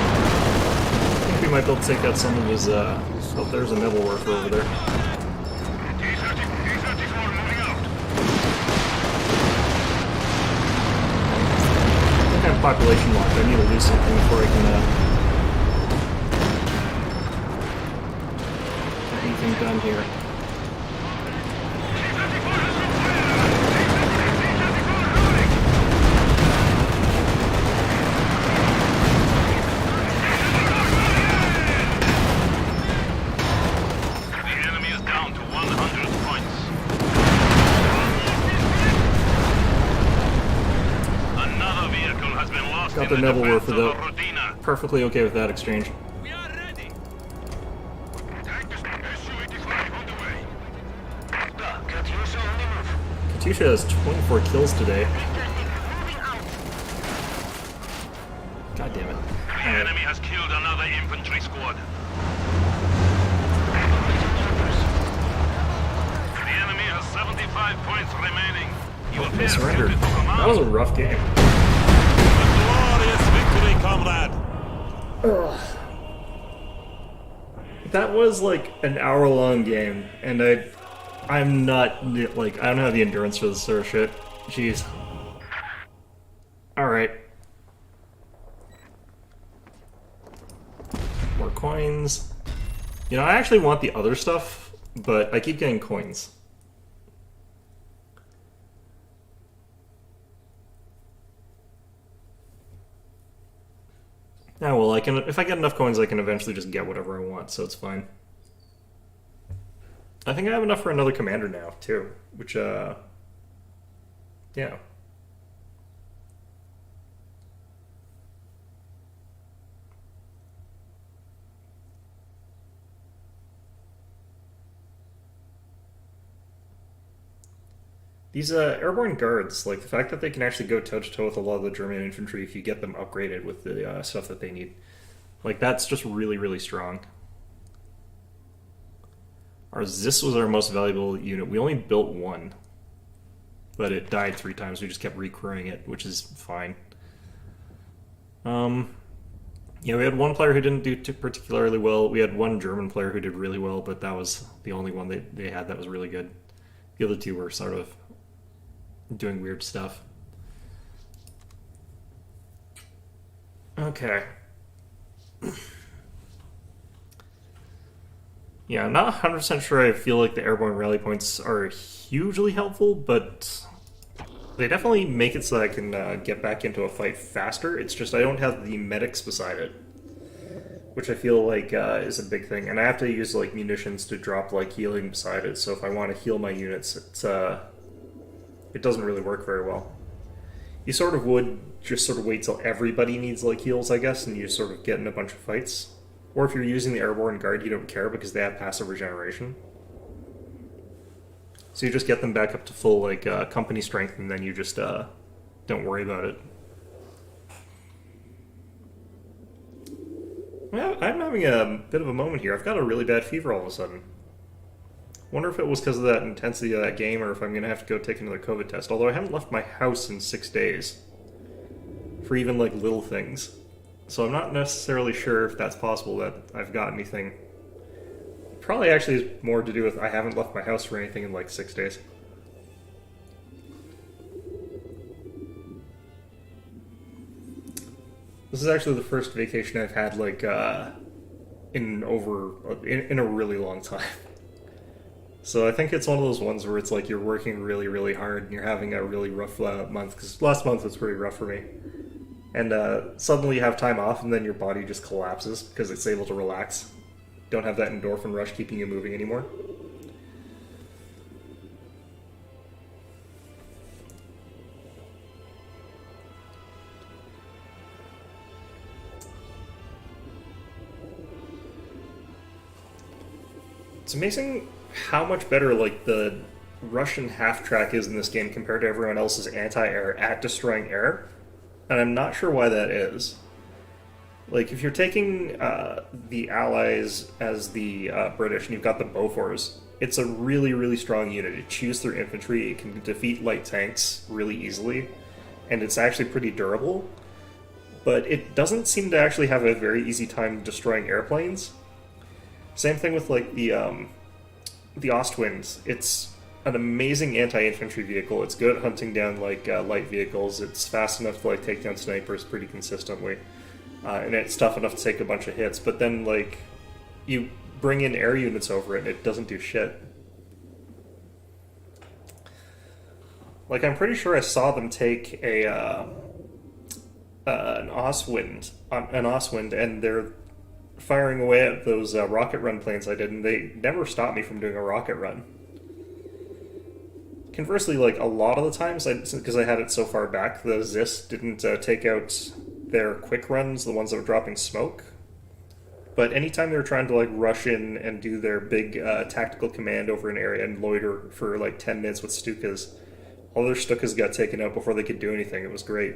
I think we might be able to take out some of his, oh, there's a naval worker over there. T-34 moving out. I think I'm population locked. I need to do something before I can, get anything done here. The enemy is down to 100 points. Another vehicle has been lost Got in the the naval defense warfare, of though. Rodina. Perfectly okay with that exchange. We are ready. Su-85 on the way. Katyusha on the move. Katusha has 24 kills today. Moving out. God damn it. The enemy has killed another infantry squad. The enemy has 75 points remaining. You They appear surrendered. suited for command. That was a rough game. Glorious victory, comrade. That was like an hour-long game, and I'm not, like, I don't have the endurance for this sort of shit. Jeez. Alright. More coins. You know, I actually want the other stuff, but I keep getting coins. Yeah, well, I can, if I get enough coins, I can eventually just get whatever I want, so it's fine. I think I have enough for another commander now, too, which, yeah. These airborne guards, like the fact that they can actually go toe to toe with a lot of the German infantry if you get them upgraded with the stuff that they need, like that's just really, really strong. This was our most valuable unit. We only built one, but it died 3 times. We just kept recrewing it, which is fine. Yeah, we had one player who didn't do particularly well. We had one German player who did really well, but that was the only one they had that was really good. The other two were sort of doing weird stuff. Okay. Yeah, I'm not 100% sure I feel like the airborne rally points are hugely helpful, but they definitely make it so that I can get back into a fight faster. It's just I don't have the medics beside it, which I feel like is a big thing. And I have to use like munitions to drop like healing beside it, so if I want to heal my units, it doesn't really work very well. You sort of would just sort of wait till everybody needs like heals, I guess, and you sort of get in a bunch of fights. Or if you're using the airborne guard, you don't care because they have passive regeneration. So you just get them back up to full like company strength, and then you just don't worry about it. Well, I'm having a bit of a moment here. I've got a really bad fever all of a sudden. Wonder if it was because of that intensity of that game, or if I'm going to have to go take another COVID test. Although I haven't left my house in 6 days. For even like little things. So I'm not necessarily sure if that's possible that I've got anything. Probably actually is more to do with I haven't left my house for anything in like 6 days. This is actually the first vacation I've had like in a really long time. So I think it's one of those ones where it's like you're working really, really hard and you're having a really rough month, because last month was pretty rough for me. And suddenly you have time off and then your body just collapses because it's able to relax. Don't have that endorphin rush keeping you moving anymore. It's amazing how much better like the Russian half track is in this game compared to everyone else's anti-air at destroying air, and I'm not sure why that is. Like if you're taking the Allies as the British and you've got the Bofors, it's a really, really strong unit. It chews through infantry, it can defeat light tanks really easily, and it's actually pretty durable. But it doesn't seem to actually have a very easy time destroying airplanes. Same thing with like the Ostwind. It's an amazing anti-infantry vehicle. It's good at hunting down like light vehicles. It's fast enough to like take down snipers pretty consistently, and it's tough enough to take a bunch of hits. But then like you bring in air units over it, and it doesn't do shit. Like I'm pretty sure I saw them take an Ostwind, and they're firing away at those rocket run planes I did, and they never stopped me from doing a rocket run. Conversely, like a lot of the times, because I had it so far back, the Zis didn't take out their quick runs, the ones that were dropping smoke. But anytime they were trying to like rush in and do their big tactical command over an area and loiter for like 10 minutes with Stukas, all their Stukas got taken out before they could do anything. It was great.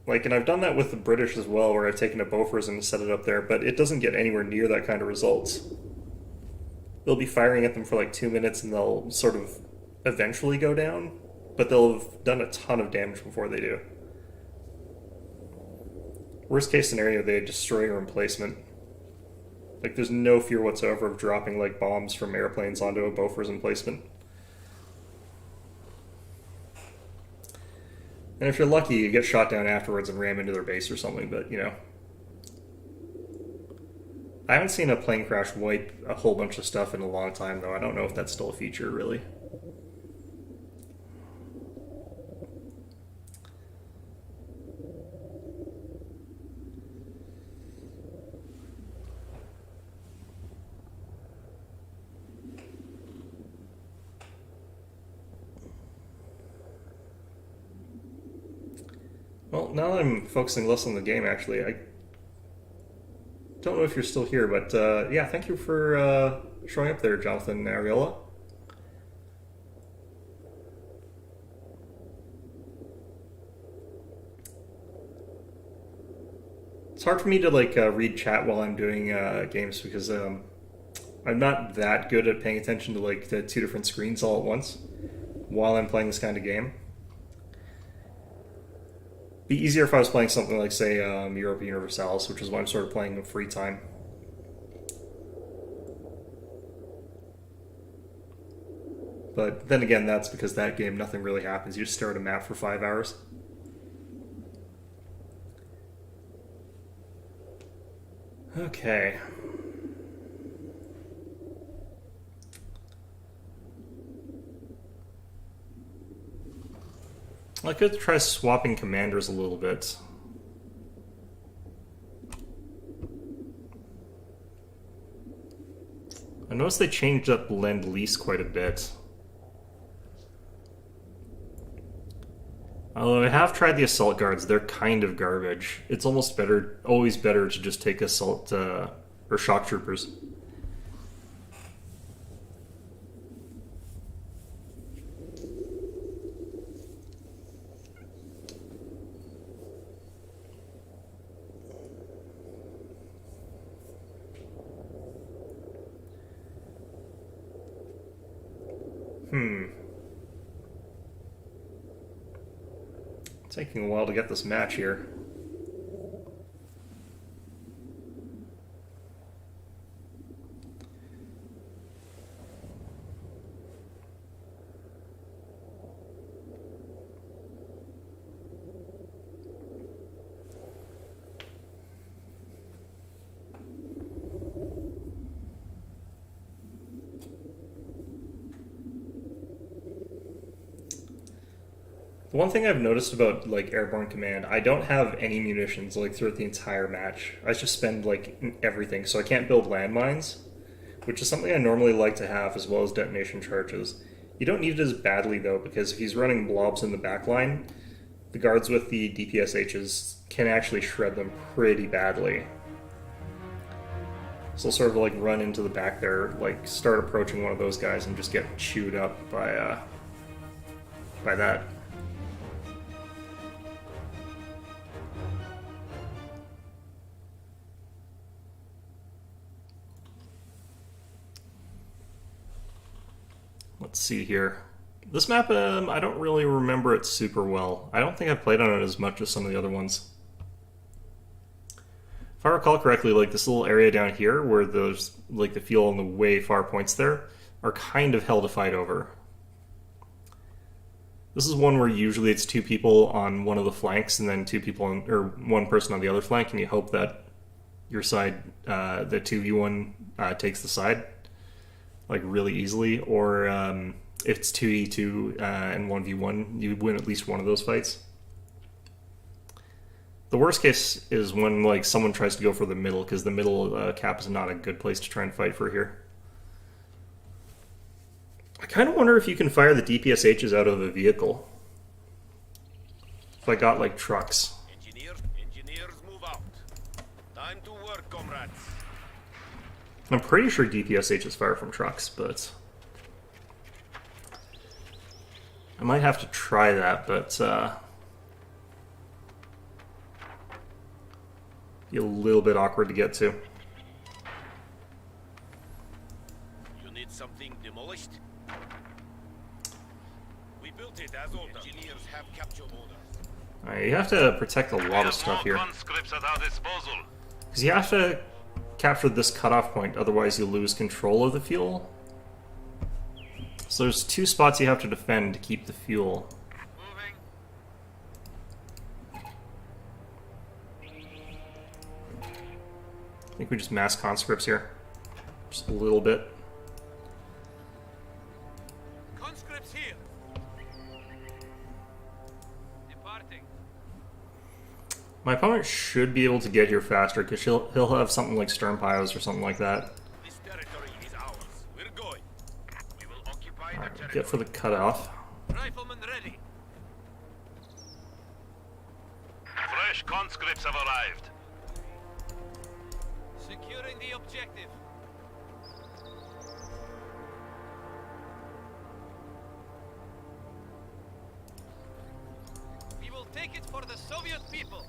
Like, and I've done that with the British as well, where I've taken a Bofors and set it up there, but it doesn't get anywhere near that kind of results. They'll be firing at them for like 2 minutes and they'll sort of eventually go down, but they'll have done a ton of damage before they do. Worst case scenario, they destroy your emplacement. Like, there's no fear whatsoever of dropping like bombs from airplanes onto a Bofors emplacement. And if you're lucky, you get shot down afterwards and ram into their base or something, but, you know. I haven't seen a plane crash wipe a whole bunch of stuff in a long time, though. I don't know if that's still a feature, really. Well, now that I'm focusing less on the game, actually, Don't know if you're still here, but yeah, thank you for showing up there, Jonathan Ariola. It's hard for me to like read chat while I'm doing games because I'm not that good at paying attention to like the two different screens all at once while I'm playing this kind of game. Be easier if I was playing something like, say, Europa Universalis, which is what I'm sort of playing in free time. But then again, that's because that game, nothing really happens. You just stare at a map for 5 hours. Okay. I could try swapping commanders a little bit. I noticed they changed up Lend-Lease quite a bit. Although I have tried the assault guards, they're kind of garbage. It's almost better, always better to just take assault or shock troopers. Taking a while to get this match here. The one thing I've noticed about like Airborne Command, I don't have any munitions like throughout the entire match. I just spend like everything, so I can't build landmines, which is something I normally like to have, as well as detonation charges. You don't need it as badly though, because if he's running blobs in the back line, the guards with the DPSHs can actually shred them pretty badly. So I'll sort of like run into the back there, like start approaching one of those guys and just get chewed up by that. Let's see here. This map, I don't really remember it super well. I don't think I've played on it as much as some of the other ones. If I recall correctly, like this little area down here where there's like the fuel on the way far points there are kind of hell to fight over. This is one where usually it's two people on one of the flanks and then two people on, or one person on the other flank, and you hope that your side, the 2v1 takes the side like really easily, or if it's 2v2 and 1v1, you win at least one of those fights. The worst case is when like someone tries to go for the middle, because the middle cap is not a good place to try and fight for here. I kind of wonder if you can fire the DPSHs out of a vehicle. If I got like trucks. Engineers move out. Time to work, comrades. I'm pretty sure DPSHs fire from trucks, but I might have to try that, but be a little bit awkward to get to. You need something demolished? We built it as ordered. Engineers have capture orders. You have to protect a lot of stuff here. Conscripts at our disposal. Because you have to capture this cutoff point, otherwise you lose control of the fuel. So there's two spots you have to defend to keep the fuel. Moving. I think we just mass conscripts here. Just a little bit. Conscripts here. Departing. My opponent should be able to get here faster, because he'll have something like Stern Pios or something like that. This territory is ours. We're going. We will occupy Alright, the territory. get for the cutoff. Riflemen ready. Fresh conscripts have arrived. objective. We will take it for the Soviet people.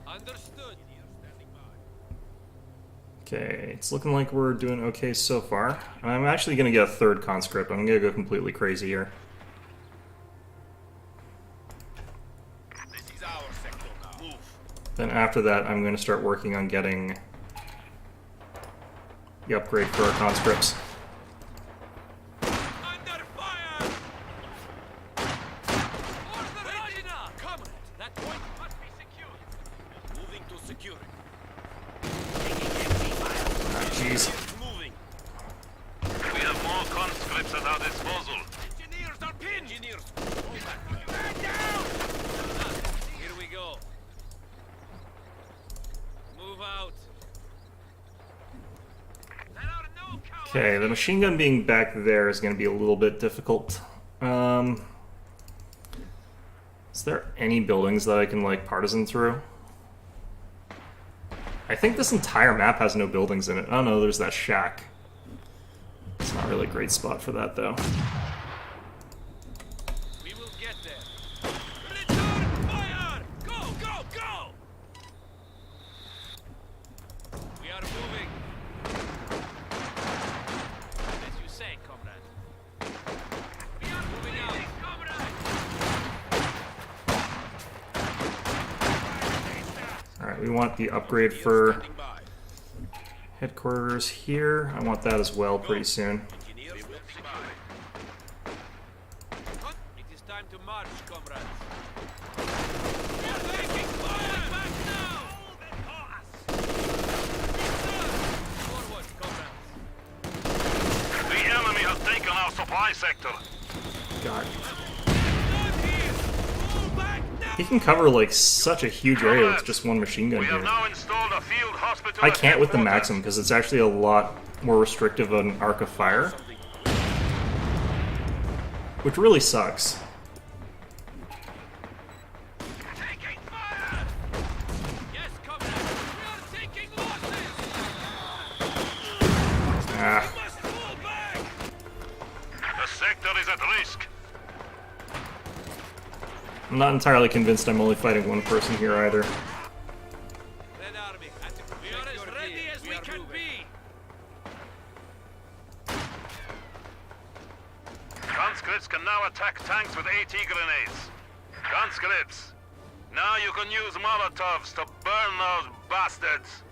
Understood. Okay, it's looking like we're doing okay so far. I'm actually going to get a third conscript. I'm going to go completely crazy here. This is our sector now. Move. Then after that, I'm going to start working on getting the upgrade for our conscripts. Under fire! Order Regina! Comrade, that point must be secured. Moving to secure. Ah, jeez. Moving. We have more conscripts at our disposal. Engineers are pinned! Engineers! Man down! Here we go. Move out. There are no cowards. Okay, the machine gun being back there is going to be a little bit difficult. Is there any buildings that I can, like, partisan through? I think this entire map has no buildings in it. Oh no, there's that shack. It's not really a great spot for that, though. We will get there. Return fire! Go, go, go! We are moving. As you say, comrade. We are moving out, comrade! Alright, we want the upgrade for Standing by. headquarters here. I want that as well pretty soon. Engineers standing by. It is time to march, comrades. We are taking fire! Back now! Forward, comrades. The enemy has taken our supply sector. God. Not here! Move back now! He can cover, like, such a huge area with just one machine gun We have here. now installed a field hospital. I at can't with the headquarters. Maxim, because it's actually a lot more restrictive on arc of fire. Which really sucks. Taking fire! Yes, comrades! We are taking losses! Ah, We must fall back! The sector is at risk. I'm not entirely convinced I'm only fighting one person here either. Red Army, we are as ready as we can be! Conscripts can now attack tanks with AT grenades. Conscripts, now you can use Molotovs to burn those bastards.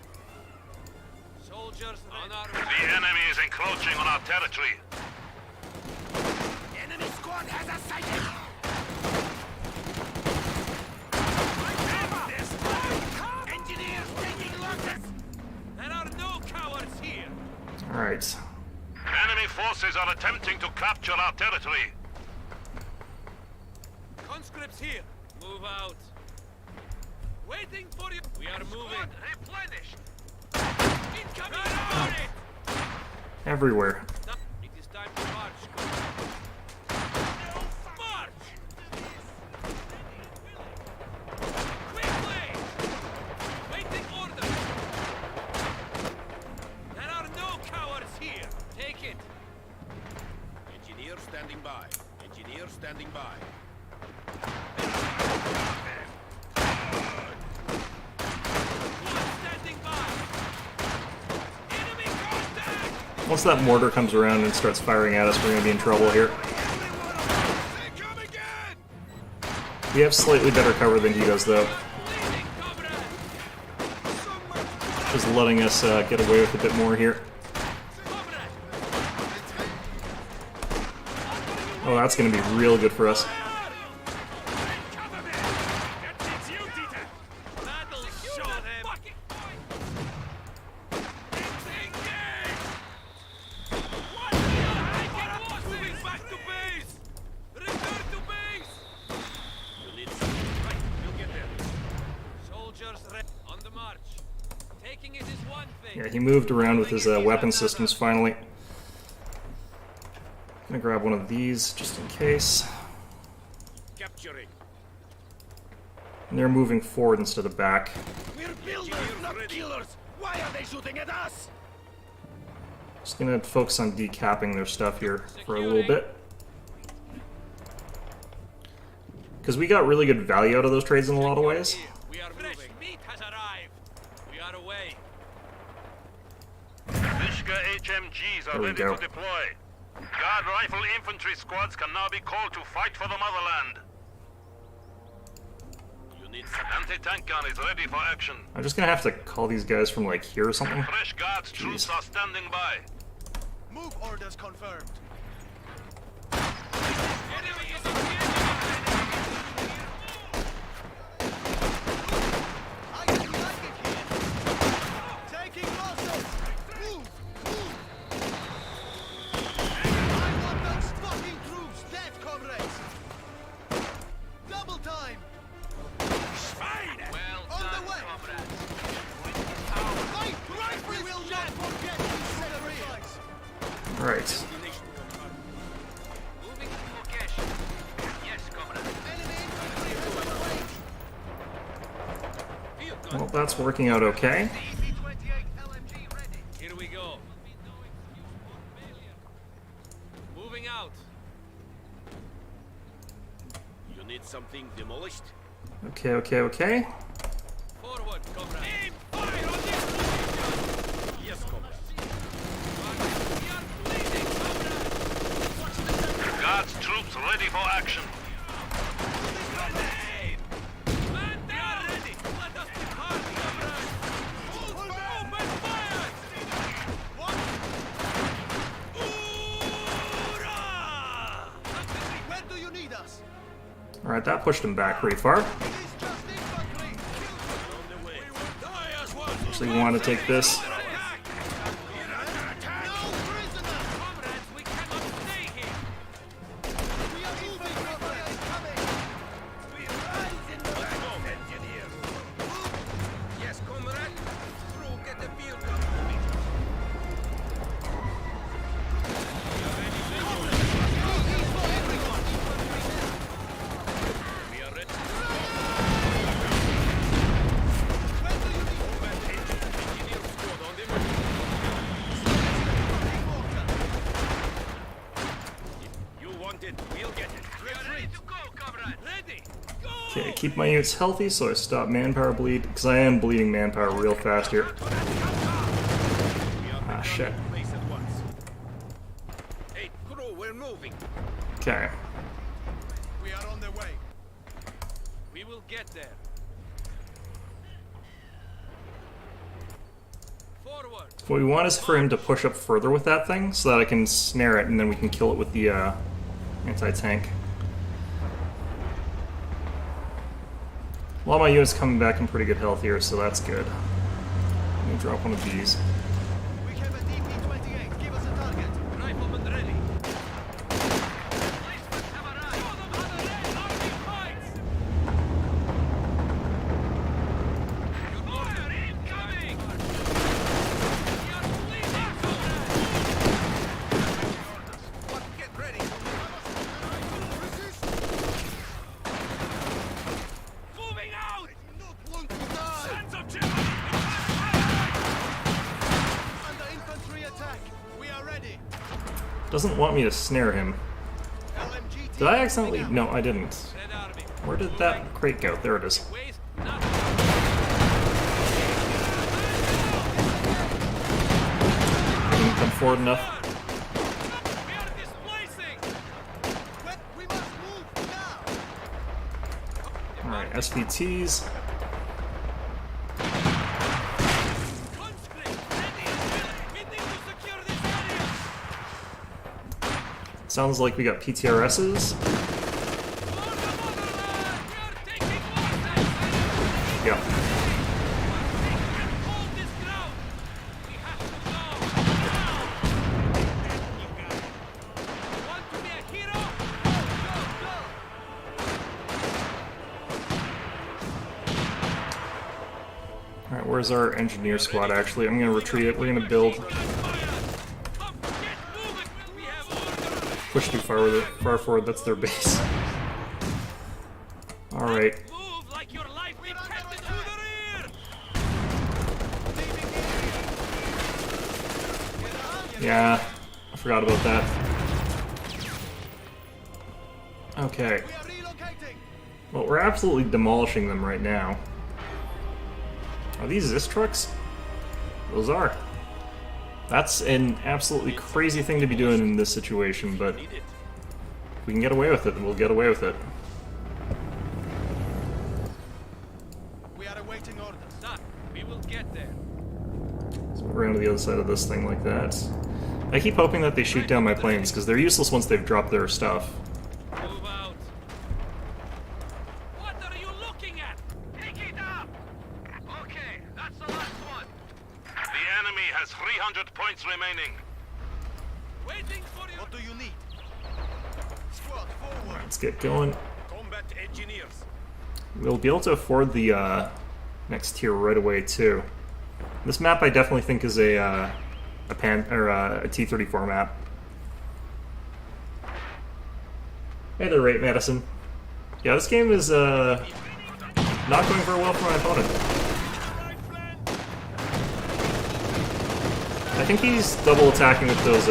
Soldiers on our The enemy is encroaching on our territory. enemy squad has a sighting! Engineers taking losses! There are no cowards here! Alright. Enemy forces are attempting to capture our territory. Conscripts here! Move out! Waiting for you! We are moving! Replenished! Incoming on it! Everywhere. It is time to march, march! Quickly! Waiting orders! There are no cowards here! Take it! Engineer standing by. Engineer standing by. One standing by! Enemy contact! Once that mortar comes around and starts firing at us, we're going to be in trouble here. They come again! We have slightly better cover than he does, though. Bleeding, comrade! Just letting us get away with a bit more here. Comrade! Oh, that's going to be real good for us. Cover me! That means you, Dieter! That'll show them! Engage! What are you moving back to base! Return to base! You need right. You'll get there. Soldiers on the march. Taking it is one thing. Yeah, he moved around with his weapon systems finally. Gonna grab one of these just in case. Capturing. And they're moving forward instead of back. We're builders, not killers! Why are they shooting at us? Just gonna focus on decapping their stuff here for a little bit. Because we got really good value out of those trades in a lot of ways. We are fresh meat has arrived. We are away. Vishka HMGs are There we ready go. to deploy. Guard rifle infantry squads can now be called to fight for the motherland. Anti-tank gun is ready for action. I'm just gonna have to call these guys from like here or something. Fresh guards troops are standing by. Move orders confirmed. Enemy is in I can like it here. Taking losses. Move. Move. I want those fucking troops dead, comrades. Double time. Well On done, the way. comrades. Right. We will not forget this sacrifice. Alright. Moving to location. Yes, comrades. Enemy infantry has been away. Well, that's working out okay. EP-28 LMG ready. Here we go. Moving out. You need something demolished? Okay, okay, okay. Forward, comrades. Aim fire on this position. Yes, comrade. We are bleeding, comrades. Guards troops ready for action. Grenade! Man down! Ready. Let us depart, comrades. Open fire! Hoorah! Where do you need us? Alright, that pushed him back pretty far. It is just infantry. On the way. Die as one. Actually, we want to take this. Attack! No prisoners. Comrades, we cannot stay here. We are moving. Fire is coming. We rise in the back home, engineer. Yes, comrade. Through, get the field gun moving. We are ready. Engineer squad on the move. You want it, we'll get it. We are ready to go, comrades. Ready. Go! Okay, keep my units healthy so I stop manpower bleed, because I am bleeding manpower real fast here. Ah, shit. Place at once. Hey, crew, we're moving. Okay. We are on the way. We will get there. Forward. What we want is for him to push up further with that thing, so that I can snare it, and then we can kill it with the anti-tank. A lot of my units coming back in pretty good health here, so that's good. Let me drop one of these. We have a DP-28. Give us a target. Riflemen ready. Replacements have arrived. Show them how the Red Army fights. Fire incoming. We are bleeding, comrades. What? Get ready. Moving out. Not want to die. Hands of Germany. Under infantry attack. We are ready. Doesn't want me to snare him. LMG Did I accidentally? No, I didn't. Red Army. Where did that crate go? There it is. Waste nothing. Didn't come forward enough. We are displacing. We must move now. Alright, SVTs. Conscript ready and willing. We need to secure this area. Sounds like we got PTRSs. For the motherland. We are taking losses. Yep. Hold this ground. We have to go now. Want to be a hero? Go, go. Alright, where's our engineer squad actually? I'm gonna retreat it. We're gonna build. Come, get moving. We have orders. Push too far forward, that's their base. Alright. Move like your life depended to the rear. Yeah, I forgot about that. Okay. We are relocating. Well, we're absolutely demolishing them right now. Are these ZIS trucks? Those are. That's an absolutely crazy thing to be doing in this situation, but if we can get away with it, we'll get away with it. We are awaiting orders. Son, we will get there. So around to the other side of this thing like that. I keep hoping that they shoot down my planes, because they're useless once they've dropped their stuff. Move out. What are you looking at? Pick it up! Okay, that's the last one. The enemy has 300 points remaining. Waiting for you. What do you need? Squad, forward. Let's get going. Combat engineers. We'll be able to afford the next tier right away too. This map I definitely think is a T-34 map. Hey there, Rate Madison. Yeah, this game is not going very well for my opponent. I think he's double attacking with those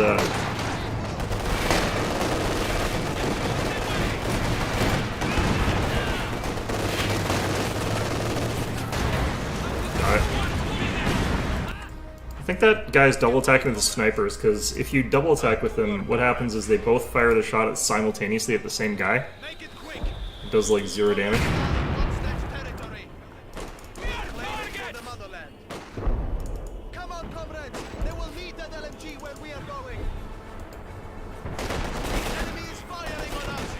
I think that guy's double attacking with the snipers, because if you double attack with them, what happens is they both fire the shot simultaneously at the same guy. Make it quick. It does like 0 damage. What's next territory? We are claiming for the motherland. Come on, comrades. They will meet at LMG where we are going. The enemy is firing on us.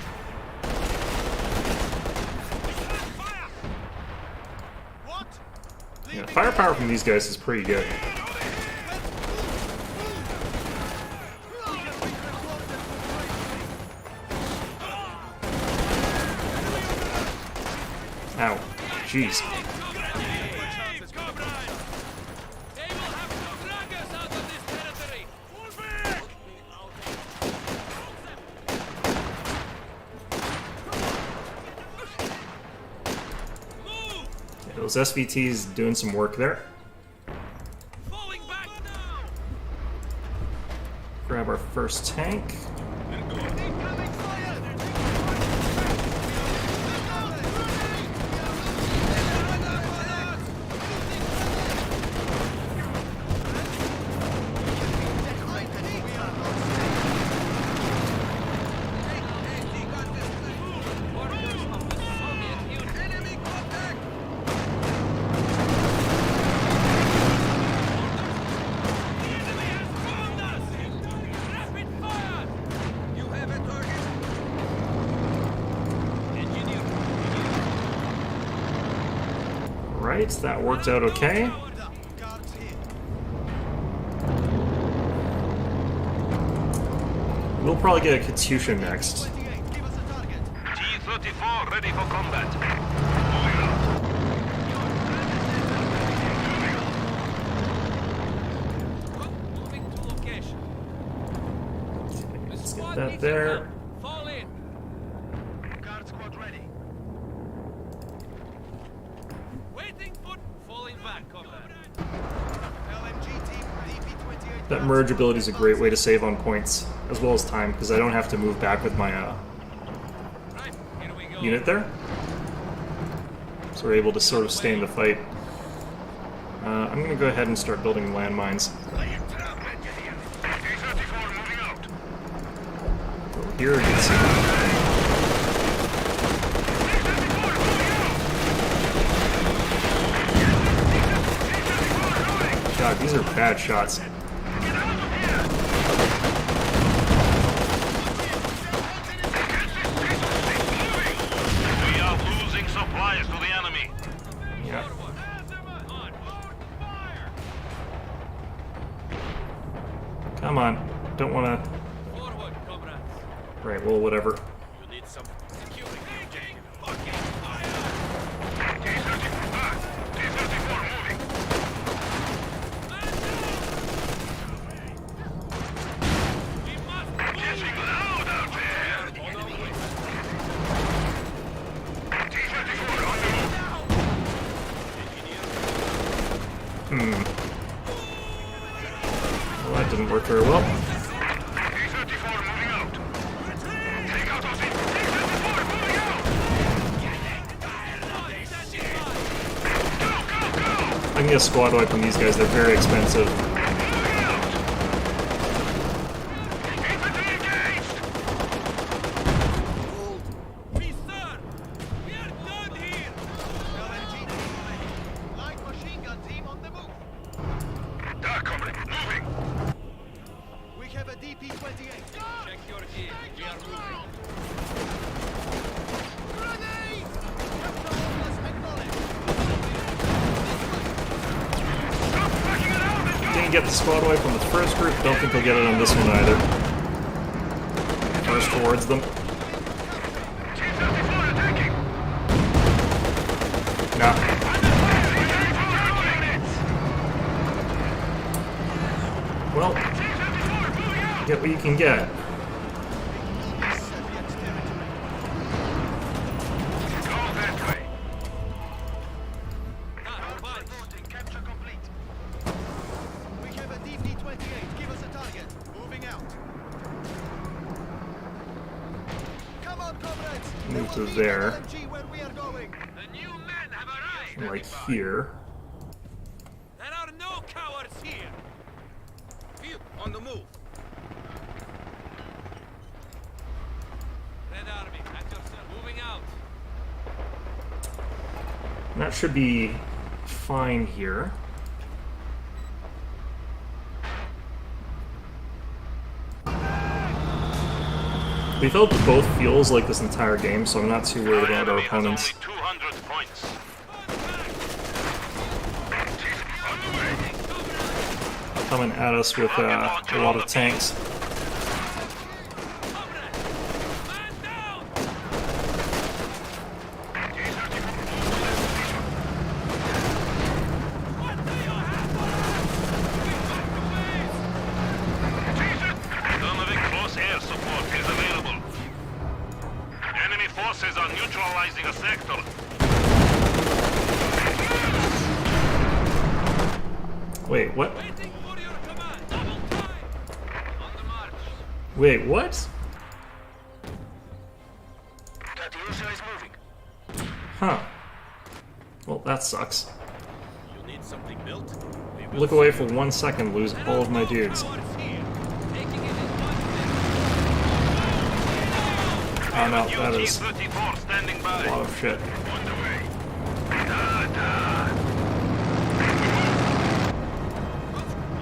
Fire! What? Yeah, firepower from these guys is pretty good. Ow. Jeez. They will have to drag us out of this territory. Fall back! Move! Yeah, those SVTs doing some work there. Falling back now! Grab our first tank. Incoming fire! Orders of the Soviet Union. Enemy contact. The enemy has found us! Rapid fire! You have a target. Engineer. Right, that worked out okay. Guards here. We'll probably get a Katyusha next. 28, give us a target. T-34 ready for combat. Moving to location. The Let's squad get that needs there. your help. Fall in. Guard squad ready. Waiting for falling back, comrade. LMG team, DP-28. That merge ability is a great way to save on points, as well as time, because I don't have to move back with my Right, here we go. unit there. So we're able to sort of stay in the fight. I'm going to go ahead and start building landmines. T-34 moving out. Over here, you can see. God, these are bad shots. We are losing supplies to the enemy. Yeah. Forward. On. Fire! Come on. Don't want to... Forward, comrades. Right, well, whatever. You need some securing the objective. Fucking fire! T-34 moving. Man down! We must move! Getting loud out there. On our way. T-34 on the move. Engineer. Well, that didn't work worked very well. T-34 moving out. Take out those T-34 moving out. I can get a squad wipe on these guys, they're very expensive. Infantry engaged. We, sir! We are done here! LMG team, light machine gun team on the move. Dark comrade, moving. We have a DP-28. Check your gear. We are moving. Grenade! Capture orders acknowledged. Stop backing it out and go. Didn't get the squad wipe on the first group, don't think he'll get it on this one either. First towards them. T-34 attacking. Nah. Well, T-34 moving out. get what you can get. Soviet territory. Go that way. Reporting, capture complete. We have a DP-28. Give us a target. Moving out. Come on, comrades. They Move to will meet there. at LMG where we are going. The new men have arrived! Like here. There are no cowards here! Field, on the move. Red Army, at your service. Moving out. And that should be fine here. We've held both fuels like this entire game, so I'm not too worried about our Enemy has opponents only 200 points. On the way. coming at us with a lot of tanks. Man down! What do you have for us? Donovan close air support is available. Enemy forces are neutralizing a sector. Wait, what? Waiting for your command. Double time! On the march. Wait, what? Katyusha is moving. Huh. Well, that sucks. You need something built? We will Look away for 1 second, lose all of my dudes. Cowards here. Taking it in one Oh no, New that is T-34 standing by. a lot of shit. On the way. Da, da.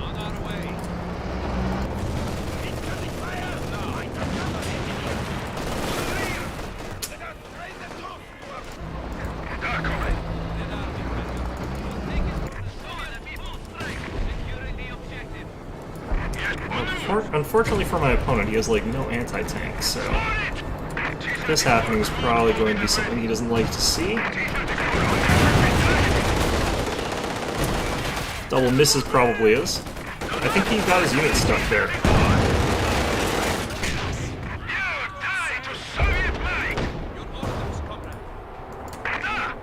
on our way. Dark comrade. Red Army, take it. Full strike. Securing the objective. Unfortunately for my opponent, he has like no anti-tank, so this happening is probably going to be something he doesn't like to see. Double misses probably is. I think he got his unit stuck there. You die to Soviet flag. Your orders, comrade. Da.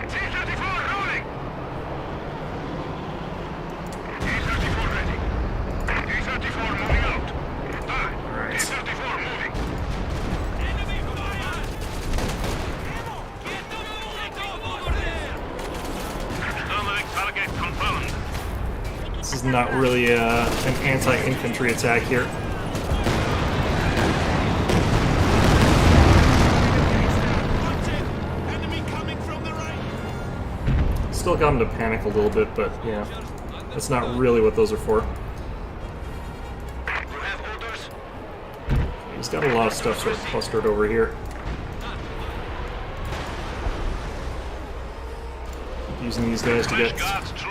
T-34 rolling. T-34 ready. T-34 moving out. Die. Alright. T-34 moving. Enemy fire! Get them over there! Donovan target confirmed. This is not really an anti-infantry attack here. Enemy coming from the right. Still got him to panic a little bit, but yeah, that's not really what those are for. You have orders? He's got a lot of stuff sort of clustered over here. Using these guys to get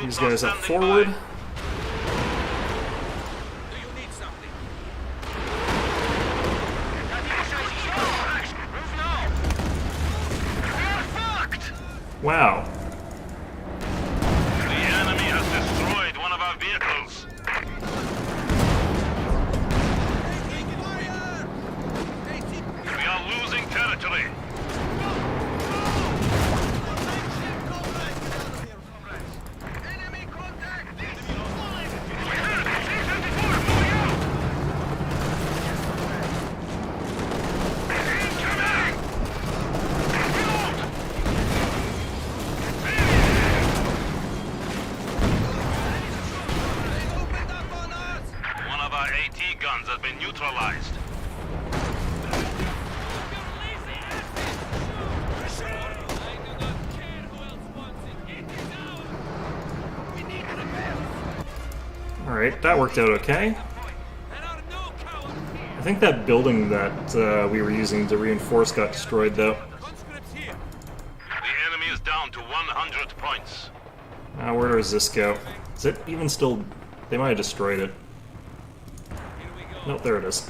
these guys up forward. Do you need something? Move now. We are fucked. Wow. The enemy has destroyed one of our vehicles. We are losing territory. Enemy contact. neutralized. Alright, that worked out okay. I think that building that we were using to reinforce got destroyed, though. The enemy is down to 100 points. Where does this go? Is it even still... They might have destroyed it. Nope, there it is.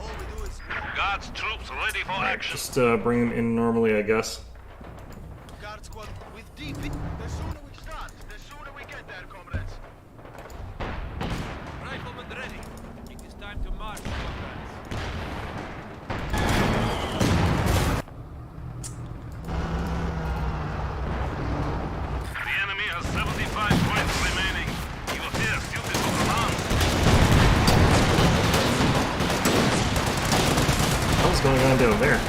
All we do is Guards troops ready for action. Just bring them in normally, I guess. guard squad with DP. The sooner we start, the sooner we get there, comrades. Rifleman ready. It is time to march, comrades. The enemy has 75 points remaining. You appear stupid for command. What's going on down there?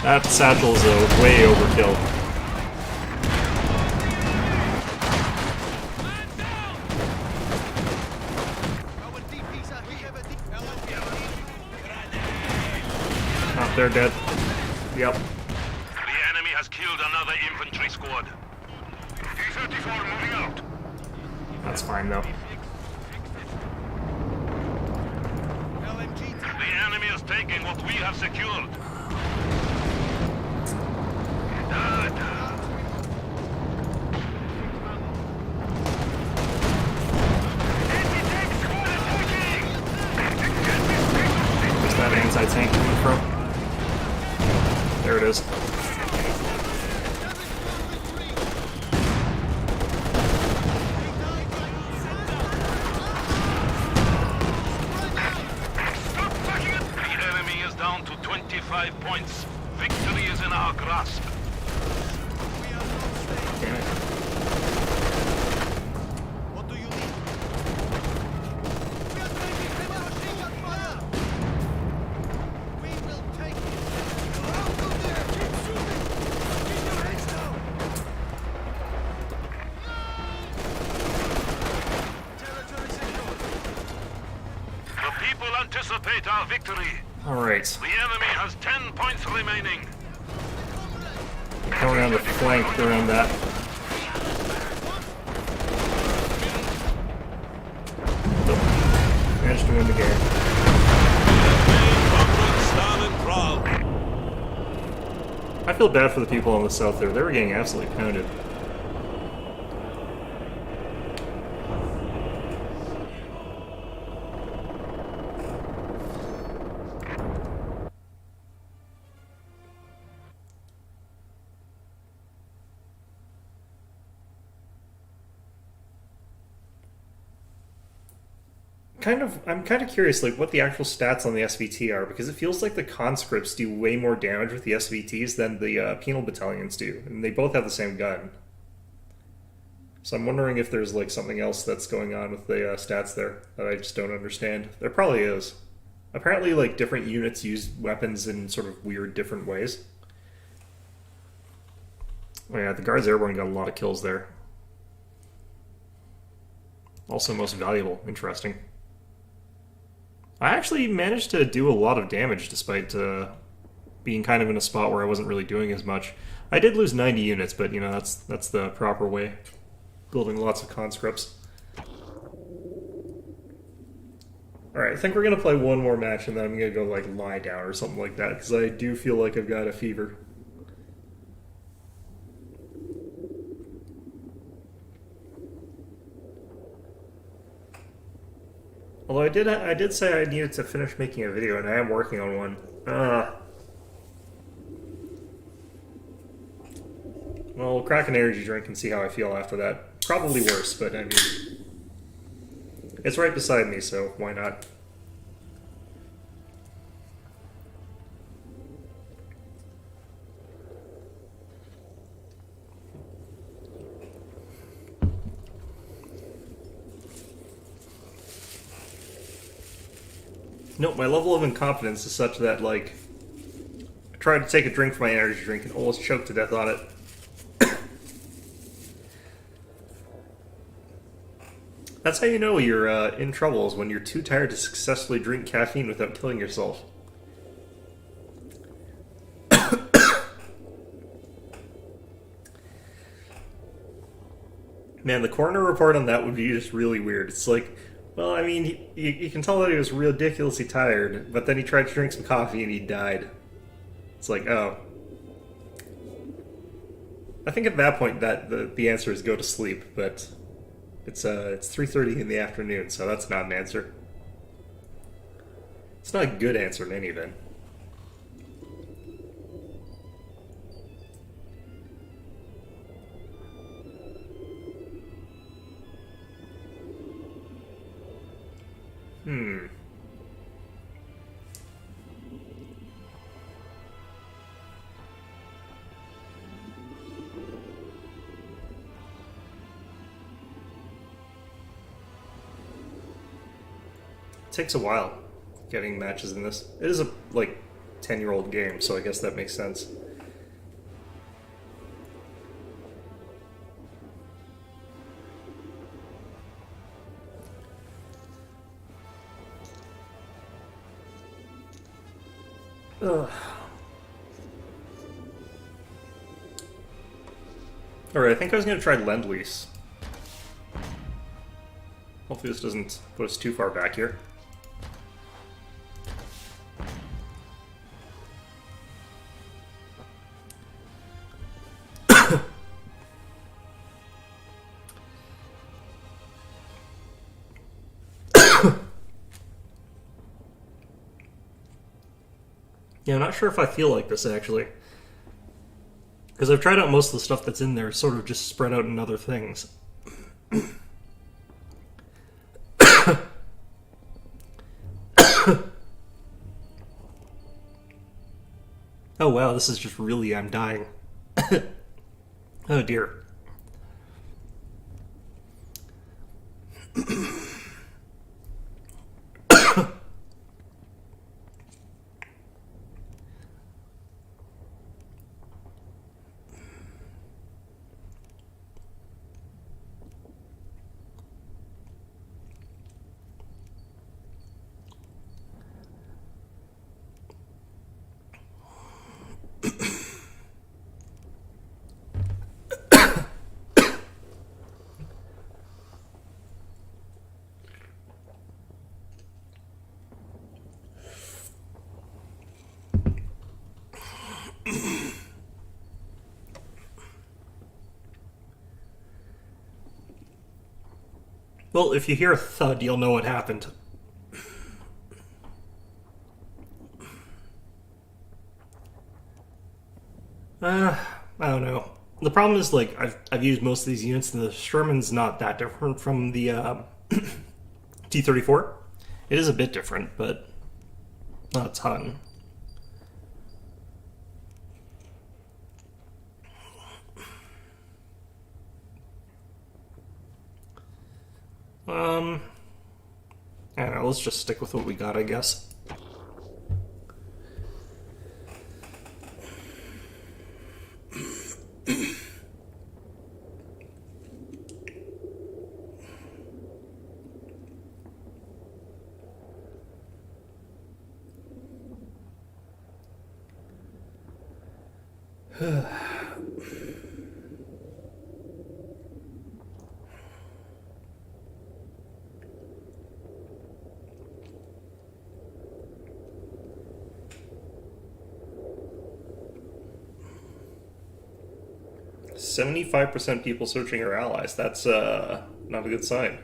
That satchel's way overkill. Our DPs are here. Oh, they're dead. Yep. The enemy has killed another infantry squad. D-34 moving out. That's fine, though. LMG. The enemy is taking what we have secured. Where's that anti-tank coming from? There it is. The enemy is down to 25 points. Victory is in our grasp. Damn it. What do you need? We are taking heavy machine gun fire. We will take it. Out of there. Keep shooting. Keep your heads down. Territory secured. The people anticipate our victory. Alright. The enemy has 10 points remaining. Go around the flank around that. Nope. Managed to win the game. I feel bad for the people on the south there. They were getting absolutely pounded. I'm kind of curious, like, what the actual stats on the SVT are, because it feels like the conscripts do way more damage with the SVTs than the penal battalions do, and they both have the same gun. So I'm wondering if there's, like, something else that's going on with the stats there that I just don't understand. There probably is. Apparently, like, different units use weapons in sort of weird, different ways. Oh yeah, the Guards Airborne got a lot of kills there. Also most valuable. Interesting. I actually managed to do a lot of damage despite being kind of in a spot where I wasn't really doing as much. I did lose 90 units, but you know, that's the proper way. Building lots of conscripts. Alright, I think we're going to play one more match and then I'm going to go like lie down or something like that, because I do feel like I've got a fever. Although I did say I needed to finish making a video, and I am working on one. Well, we'll crack an energy drink and see how I feel after that. Probably worse, but I mean, it's right beside me, so why not? No, my level of incompetence is such that, like, I tried to take a drink from my energy drink and almost choked to death on it. That's how you know you're in trouble, is when you're too tired to successfully drink caffeine without killing yourself. Man, the coroner report on that would be just really weird. It's like, well, I mean, you can tell that he was ridiculously tired, but then he tried to drink some coffee and he died. It's like, oh. I think at that point that the answer is go to sleep, but it's 3:30 in the afternoon, so that's not an answer. It's not a good answer in any event. It takes a while getting matches in this. It is a, like, 10-year-old game, so I guess that makes sense. Ugh. Alright, I think I was going to try Lend-Lease. Hopefully this doesn't put us too far back here. Yeah, I'm not sure if I feel like this, actually. Because I've tried out most of the stuff that's in there, sort of just spread out in other things. Oh wow, this is just really, I'm dying. Oh dear. Well, if you hear a thud, you'll know what happened. I don't know. The problem is, like, I've used most of these units, and the Sherman's not that different from the T-34. It is a bit different, but not a ton. I don't know, let's just stick with what we got, I guess. "75% people searching are allies." That's not a good sign.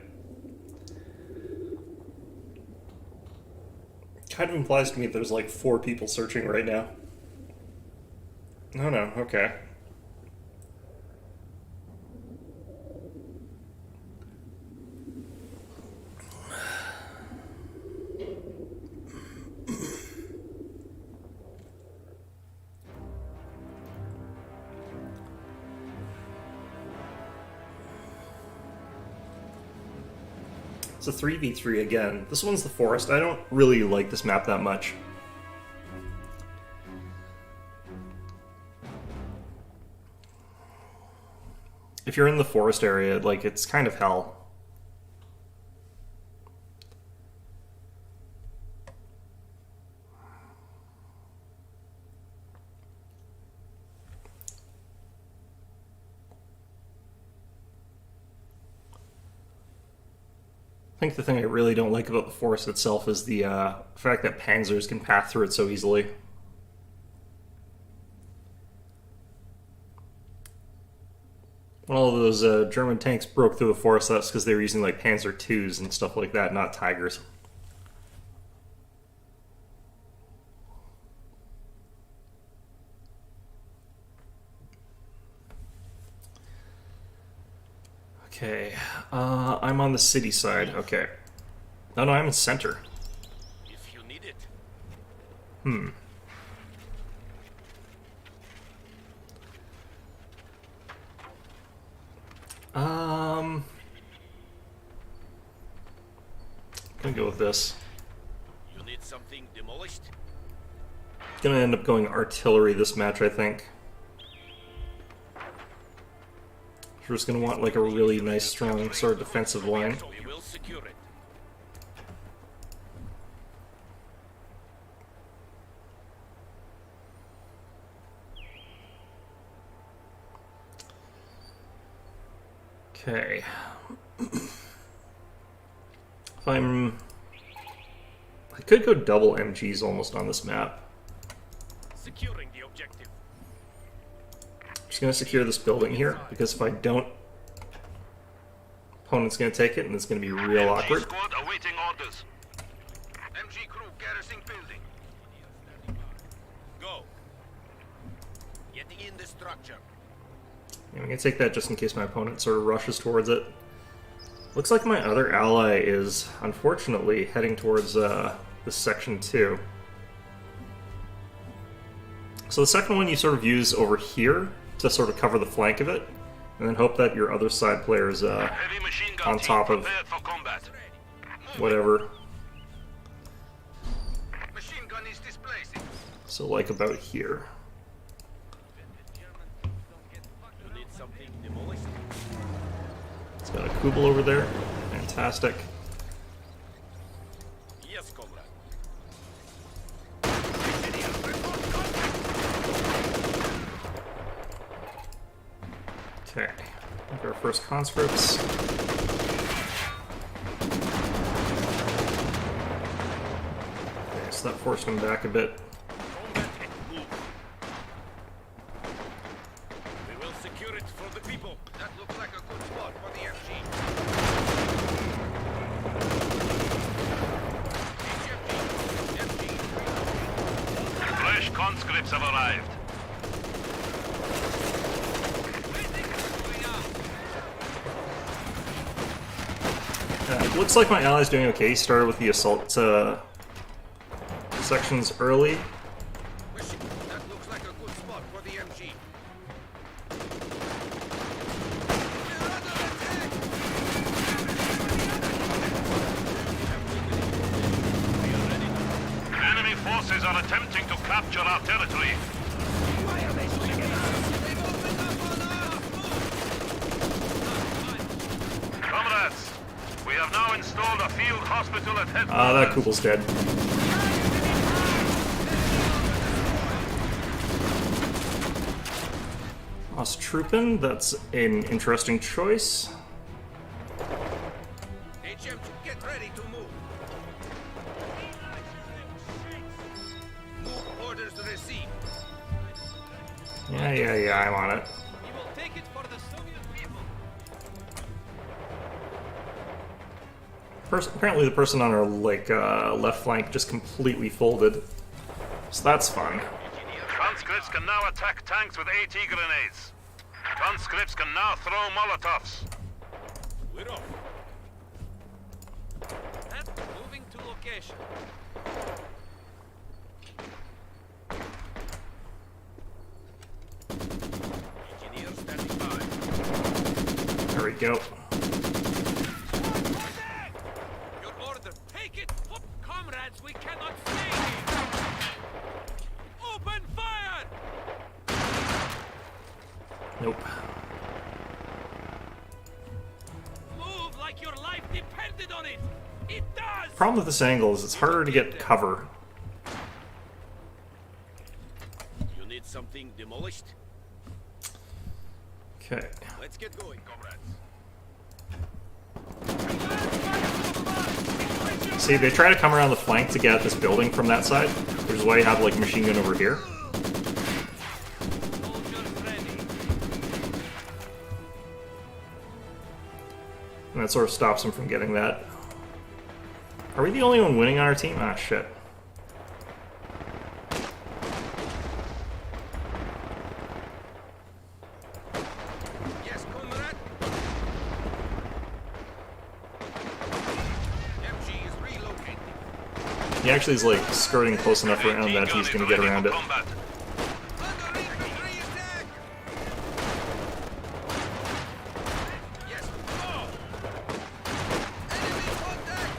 Kind of implies to me there's like 4 people searching right now. Oh no, okay. It's a 3v3 again. This one's the forest. I don't really like this map that much. If you're in the forest area, like, it's kind of hell. I think the thing I really don't like about the forest itself is the fact that panzers can pass through it so easily. When all of those German tanks broke through the forest, that's because they were using like Panzer IIs and stuff like that, not Tigers. Okay, I'm on the city side. Okay. No, I'm in center. If you need it. Gonna go with this. You need something demolished? Gonna end up going artillery this match, I think. We're just gonna want like a really nice, strong sort of defensive line. We will secure it. Okay. I could go double MGs almost on this map. Securing the objective. I'm just gonna secure this building here, because if I don't, opponent's gonna take it, and it's gonna be real MG awkward. squad awaiting orders. MG crew garrison building. Go. Getting in the structure. I'm gonna take that just in case my opponent sort of rushes towards it. Looks like my other ally is, unfortunately, heading towards this section too. So the second one you sort of use over here to sort of cover the flank of it, and then hope that your other side player is Heavy machine gun on team top of prepared for combat. whatever. Machine gun is displacing. So like about here. You need something demolished? It's got a Kubel over there. Fantastic. Yes, comrade. Okay. Look at our first conscripts. Okay, so that forced him back a bit. Combat and move. We will secure it for the people. That looks like a good spot for the MG. Fresh conscripts have arrived. Looks like my ally's doing okay. He started with the assault sections early. That looks like a good spot for the MG. Enemy forces are attempting to capture our territory. Comrades, we have now installed a field hospital at headquarters. Ah, that Kubel's dead. Ostrupen, that's an interesting choice. HM, get ready to move. Move orders received. Yeah, I'm on it. We will take it for the Soviet people. Apparently the person on our left flank just completely folded. So that's fun. Conscripts can now attack tanks with AT grenades. Conscripts can now throw Molotovs. We're off. And moving to location. Engineer standing by. There we go. Your order. Take it. Up, comrades. We cannot stay here. Open fire. Nope. Move like your life depended on it. It does. Problem with this angle is it's harder to get cover. You need something demolished? Okay. Let's get going, comrades. See, they try to come around the flank to get at this building from that side, which is why you have like a machine gun over here. Soldiers ready. And that sort of stops them from getting that. Are we the only one winning on our team? Ah, shit. Yes, comrade. MG is relocating. He actually is like skirting close enough around that he's gonna get around it. Combat. Under infantry attack! Yes, go! Enemy contact!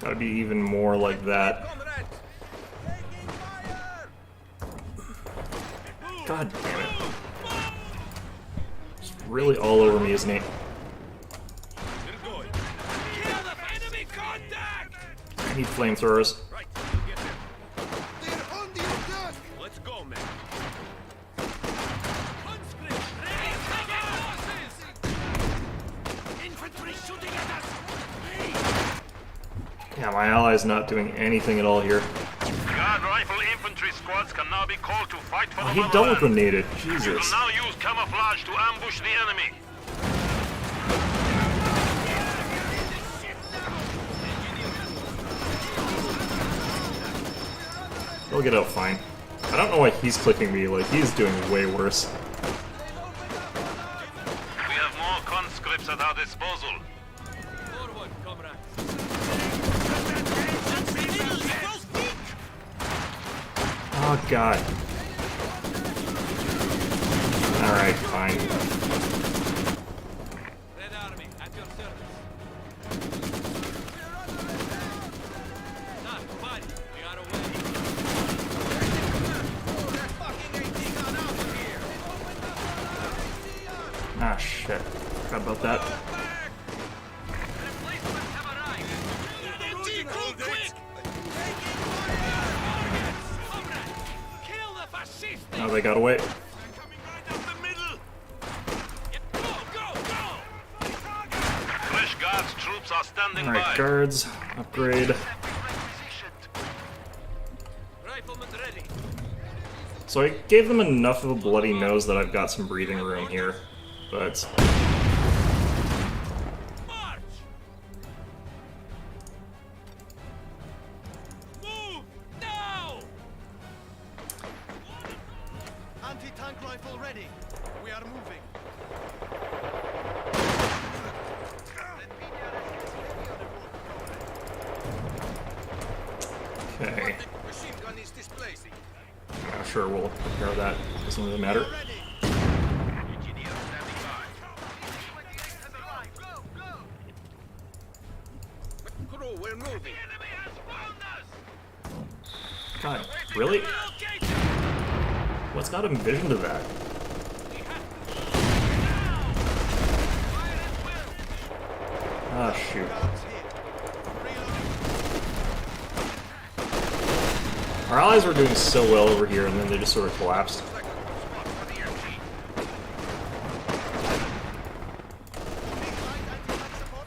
Gotta be even more like that. Comrades! Taking fire! God damn it. Just really all over me, isn't he? Kill the enemy contact! I need flamethrowers. Right, you get them. They're on the attack! Let's go, man. Conscript, ready, taking losses! Infantry shooting at us! Yeah, my ally's not doing anything at all here. Guard rifle infantry squads can now be called to fight for Oh, the he double motherland. grenaded. You Jesus. can now use camouflage to ambush the enemy. He'll get out fine. I don't know why he's clicking me, like he's doing way worse. We have more conscripts at our disposal. Forward, comrades! Oh god. Alright, fine. Red Army, at your service. Not body, we are away. That fucking AT gun out of here! Ah shit. Forgot about that. Replacements have arrived! Hold it! Comrades, kill the fascists! Oh, they got away. Coming right up the middle! Go, go, go! Fresh guards troops are standing Alright, by. guards. Upgrade. Riflemen ready. So I gave them enough of a bloody nose that I've got some breathing room here. But March! Move! Now! Anti-tank rifle ready. We are moving. okay. Machine gun is displacing. I'm sure we'll repair that. Doesn't really matter. Ready. Engineer standing by. Crew, we're moving. God, really? What's got him vision to that? Ah, shoot. Guards here. Reloading. Our allies were doing so well over here, and then they just sort of collapsed. Like a good spot for the MG. Need light anti-tank support.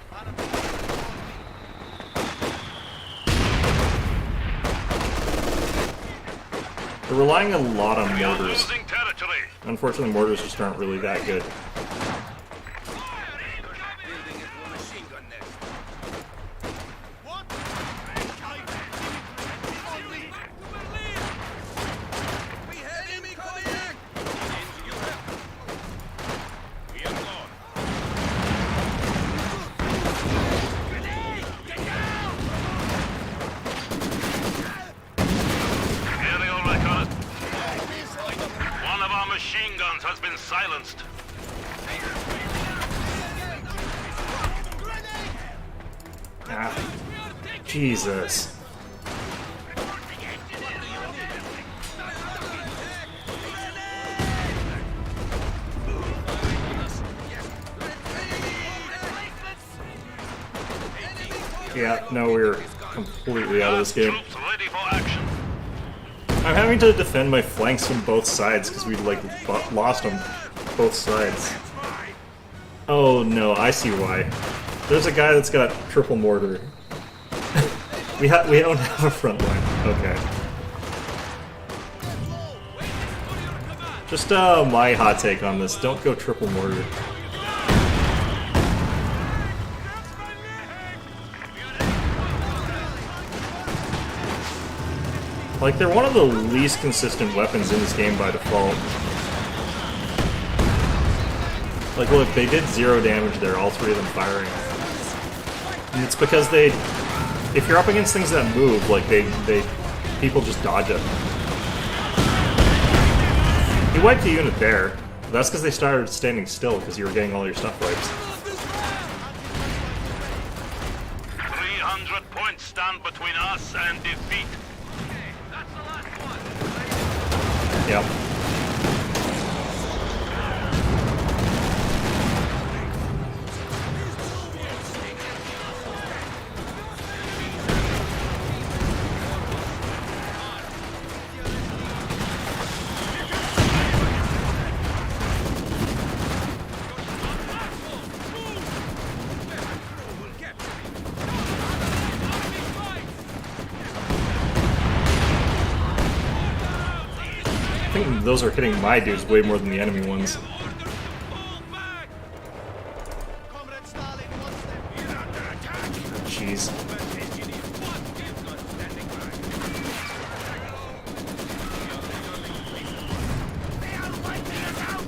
They're relying a lot on We are mortars. losing territory. Unfortunately, mortars just aren't really that good. Building into a machine gun nest. What? We have enemy contact! You have. We are gone. Aerial record. One of our machine guns has been silenced. Ah, Jesus. Yeah, no, we're completely out of this game. Troops ready for action. I'm having to defend my flanks from both sides because we like lost on both sides. Oh no, I see why. There's a guy that's got triple mortar. we don't have a front line. Okay. Just my hot take on this: don't go triple mortar. Like, they're one of the least consistent weapons in this game by default. Like, look, they did 0 damage there, all 3 of them firing. And it's because they... If you're up against things that move, like, people just dodge it. He wiped the unit there. That's because they started standing still, because you were getting all your stuff wiped. 300 points stand between us and defeat. Yep. I think those are hitting my dudes way more than the enemy ones. Comrade Stalin wants them. Jeez.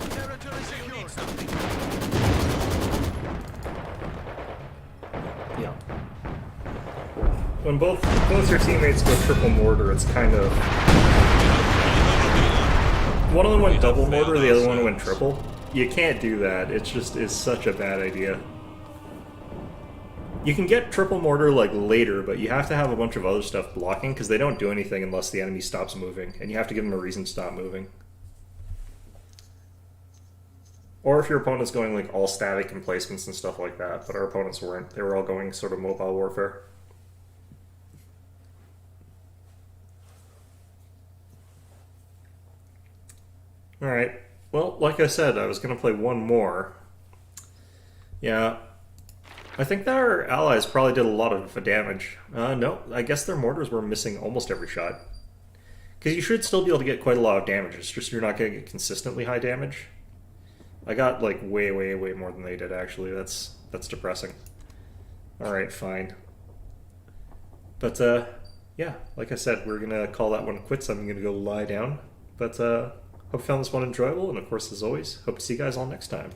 Territory secured. Yeah. When both your teammates go triple mortar, it's kind of... One of them went double mortar, the other one went triple. You can't do that. It just is such a bad idea. You can get triple mortar like later, but you have to have a bunch of other stuff blocking because they don't do anything unless the enemy stops moving, and you have to give them a reason to stop moving. Or if your opponent's going like all static emplacements and stuff like that, but our opponents weren't. They were all going sort of mobile warfare. Alright, well, like I said, I was going to play one more. Yeah, I think that our allies probably did a lot of damage. No, I guess their mortars were missing almost every shot. Because you should still be able to get quite a lot of damage, it's just you're not going to get consistently high damage. I got, like, way more than they did, actually. That's depressing. Alright, fine. But, yeah, like I said, we're going to call that one quits. I'm going to go lie down. But, hope you found this one enjoyable, and of course, as always, hope to see you guys all next time.